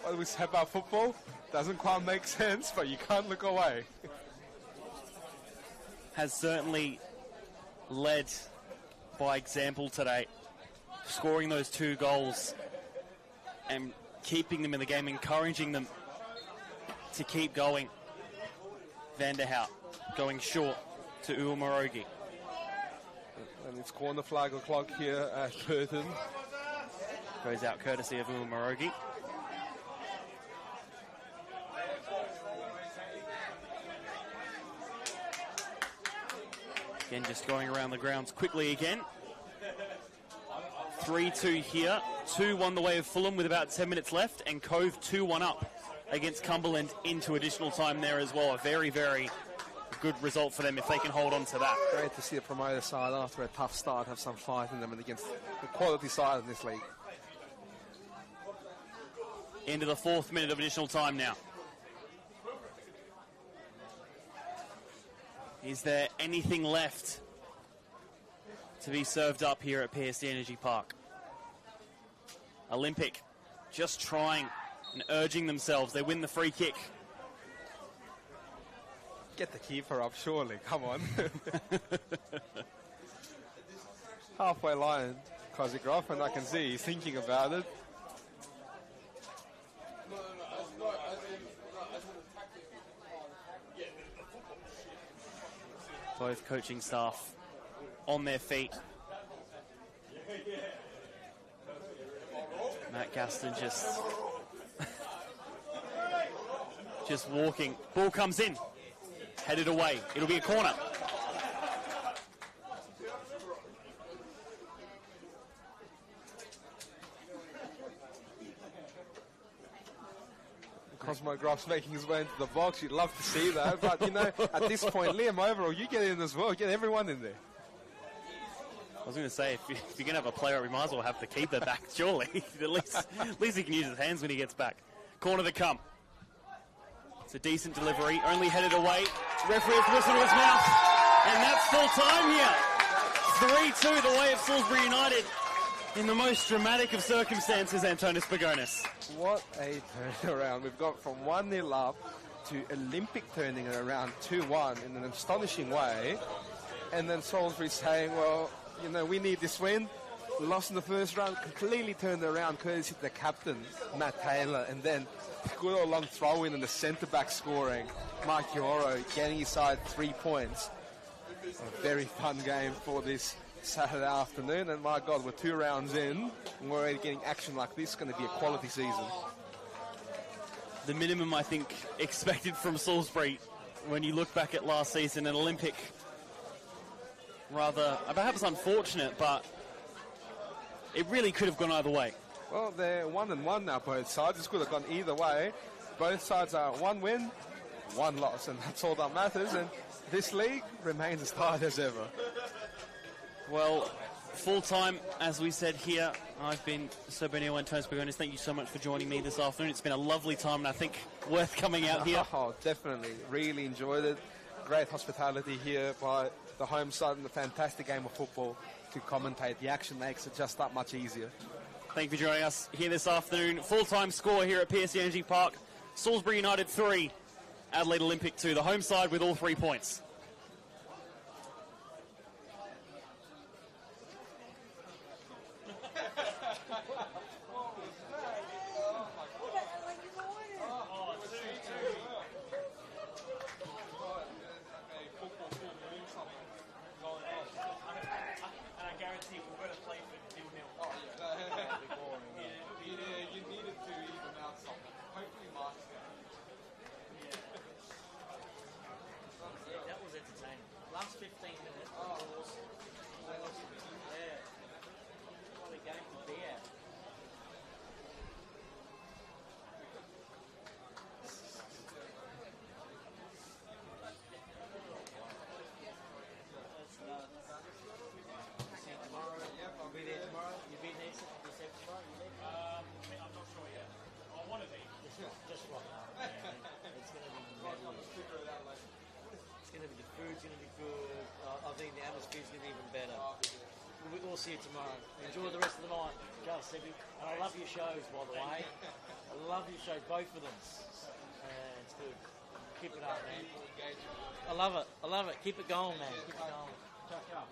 What do we say about football? Doesn't quite make sense, but you can't look away. Has certainly led by example today, scoring those 2 goals and keeping them in the game, encouraging them to keep going. Vanderhout going short to Uamarogi. And it's corner flag o'clock here at Burton. Goes out courtesy of Uamarogi. Again, just going around the grounds quickly again. 3-2 here. 2-1 the way of Fulham with about 10 minutes left. And Cove 2-1 up against Cumberland into additional time there as well. A very, very good result for them if they can hold on to that. Great to see the promoter side after a tough start have some fight in them and against the quality side in this league. Into the 4th minute of additional time now. Is there anything left to be served up here at PSC Energy Park? Olympic just trying and urging themselves. They win the free kick. Get the keeper up, surely. Come on. Halfway line, Kazi Groff, and I can see he's thinking about it. Both coaching staff on their feet. Matt Gaston just walking. Ball comes in. Headed away. It'll be a corner. Cosmo Groff's making his way into the box. You'd love to see that. But, you know, at this point, Liam Overall, you get in as well. Get everyone in there. I was going to say, if you're going to have a player, we might as well have the keeper back, surely. at least he can use his hands when he gets back. Corner to come. It's a decent delivery, only headed away. Referee has whistled to his mouth, and that's full time here. 3-2 the way of Salisbury United. In the most dramatic of circumstances, Antonis Pagonis. What a turnaround. We've got from 1-0 up to Olympic turning it around 2-1 in an astonishing way. And then Salisbury saying, well, you know, we need this win. Lost in the first round, completely turned around courtesy to the captain, Matt Taylor, and then good old long throw-in and the centre-back scoring, Mike Yoro getting his side 3 points. A very fun game for this Saturday afternoon, and my God, we're 2 rounds in, and we're already getting action like this. It's going to be a quality season. The minimum, I think, expected from Salisbury when you look back at last season, an Olympic, rather, perhaps unfortunate, but it really could have gone either way. Well, they're 1-1 now, both sides. This could have gone either way. Both sides are 1 win, 1 loss, and that's all that matters. And this league remains as tight as ever. Well, full time, as we said here, I've been Sir Benio and Tones Begonis. Thank you so much for joining me this afternoon. It's been a lovely time, and I think worth coming out here. Oh, definitely. Really enjoyed it. Great hospitality here by the home side, and a fantastic game of football to commentate. The action makes it just that much easier. Thank you for joining us here this afternoon. Full-time score here at PSC Energy Park. Salisbury United 3, Adelaide Olympic 2. The home side with all 3 points. Last 15 minutes. Oh, awesome. Yeah. What a game to be at. Tomorrow, I'll be there tomorrow. You'll be there tomorrow? I'm not sure yet. I want to be. Just right now. Yeah. It's going to be It's going to be, the food's going to be good. I think the atmosphere's going to be even better. We'll see you tomorrow. Enjoy the rest of the night. Go, Sebby. And I love your shows, by the way. I love your shows, both of them. It's good. Keep it up, man. I love it. Keep it going, man. Keep it going. Ciao, ciao.